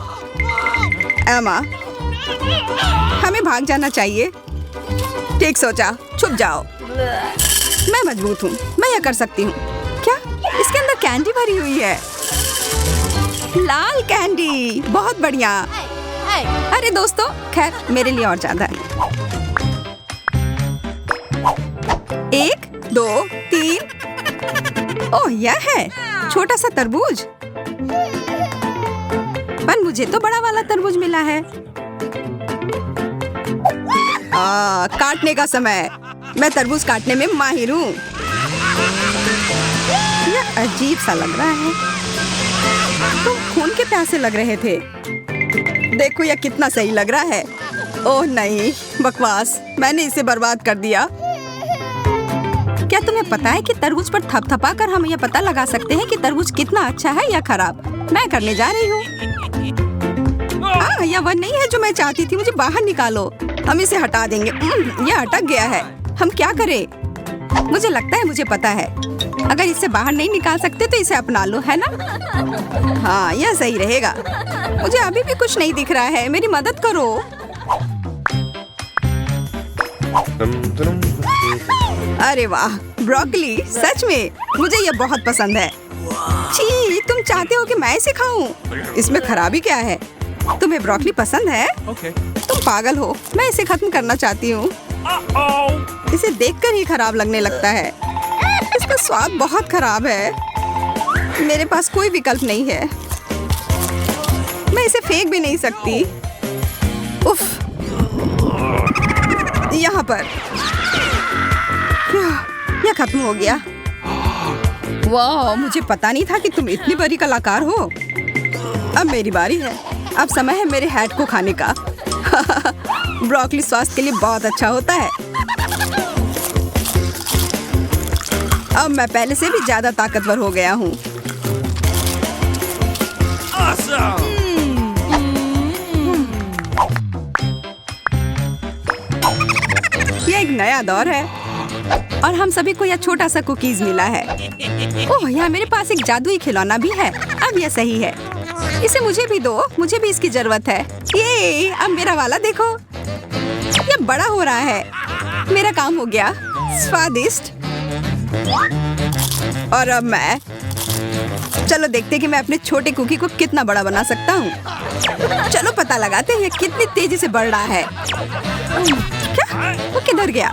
एमा, हमें भाग जाना चाहिए। ठीक सोचा, छुप जाओ। मैं मजबूत हूँ, मैं यह कर सकती हूँ। क्या इसके अंदर कैंडी भरी हुई है? लाल कैंडी, बहुत बढ़िया। अरे दोस्तों, खैर मेरे लिए और ज्यादा है। 1, 2, 3। ओह, यह है छोटा सा तरबूज। पर मुझे तो बड़ा वाला तरबूज मिला है। काटने का समय। मैं तरबूज काटने में माहिर हूँ। यह अजीब सा लग रहा है। तुम खून के प्यासे लग रहे थे। देखो यह कितना सही लग रहा है। ओह नहीं, बकवास। मैंने इसे बर्बाद कर दिया। क्या तुम्हें पता है कि तरबूज पर थपथपा कर हम यह पता लगा सकते हैं कि तरबूज कितना अच्छा है या खराब? मैं करने जा रही हूँ। यह वह नहीं है जो मैं चाहती थी। मुझे बाहर निकालो। हम इसे हटा देंगे। यह अटक गया है। हम क्या करें? मुझे लगता है मुझे पता है। अगर इसे बाहर नहीं निकाल सकते तो इसे अपना लो, है ना? हाँ, यह सही रहेगा। मुझे अभी भी कुछ नहीं दिख रहा है। मेरी मदद करो। अरे वाह, ब्रोकली। सच में मुझे यह बहुत पसंद है। छी, तुम चाहते हो कि मैं इसे खाऊं? इसमें खराबी क्या है? तुम्हें ब्रोकली पसंद है? तुम पागल हो। मैं इसे खत्म करना चाहती हूँ। इसे देखकर ही खराब लगने लगता है। इसका स्वाद बहुत खराब है। मेरे पास कोई विकल्प नहीं है। मैं इसे फेंक भी नहीं सकती। उफ, यहाँ पर यह खत्म हो गया। वाह, मुझे पता नहीं था कि तुम इतनी बड़ी कलाकार हो। अब मेरी बारी है। अब समय है मेरे हैट को खाने का। ब्रोकली स्वास्थ्य के लिए बहुत अच्छा होता है। अब मैं पहले से भी ज्यादा ताकतवर हो गया हूँ। यह एक नया दौर है और हम सभी को यह छोटा सा कुकीज मिला है। ओह, यहाँ मेरे पास एक जादुई खिलौना भी है। अब यह सही है। इसे मुझे भी दो। मुझे भी इसकी जरूरत है। ये अब मेरा वाला देखो, यह बड़ा हो रहा है। मेरा काम हो गया। स्वादिष्ट। और अब मैं, चलो देखते कि मैं अपने छोटे कुकी को कितना बड़ा बना सकता हूँ। चलो पता लगाते हैं कितनी तेजी से बढ़ रहा है। क्या? वो किधर गया?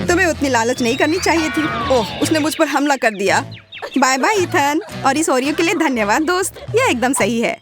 तुम्हें उतनी लालच नहीं करनी चाहिए थी। ओह, उसने मुझ पर हमला कर दिया। Bye bye Ethan. और इस ओरियो के लिए धन्यवाद दोस्त। यह एकदम सही है।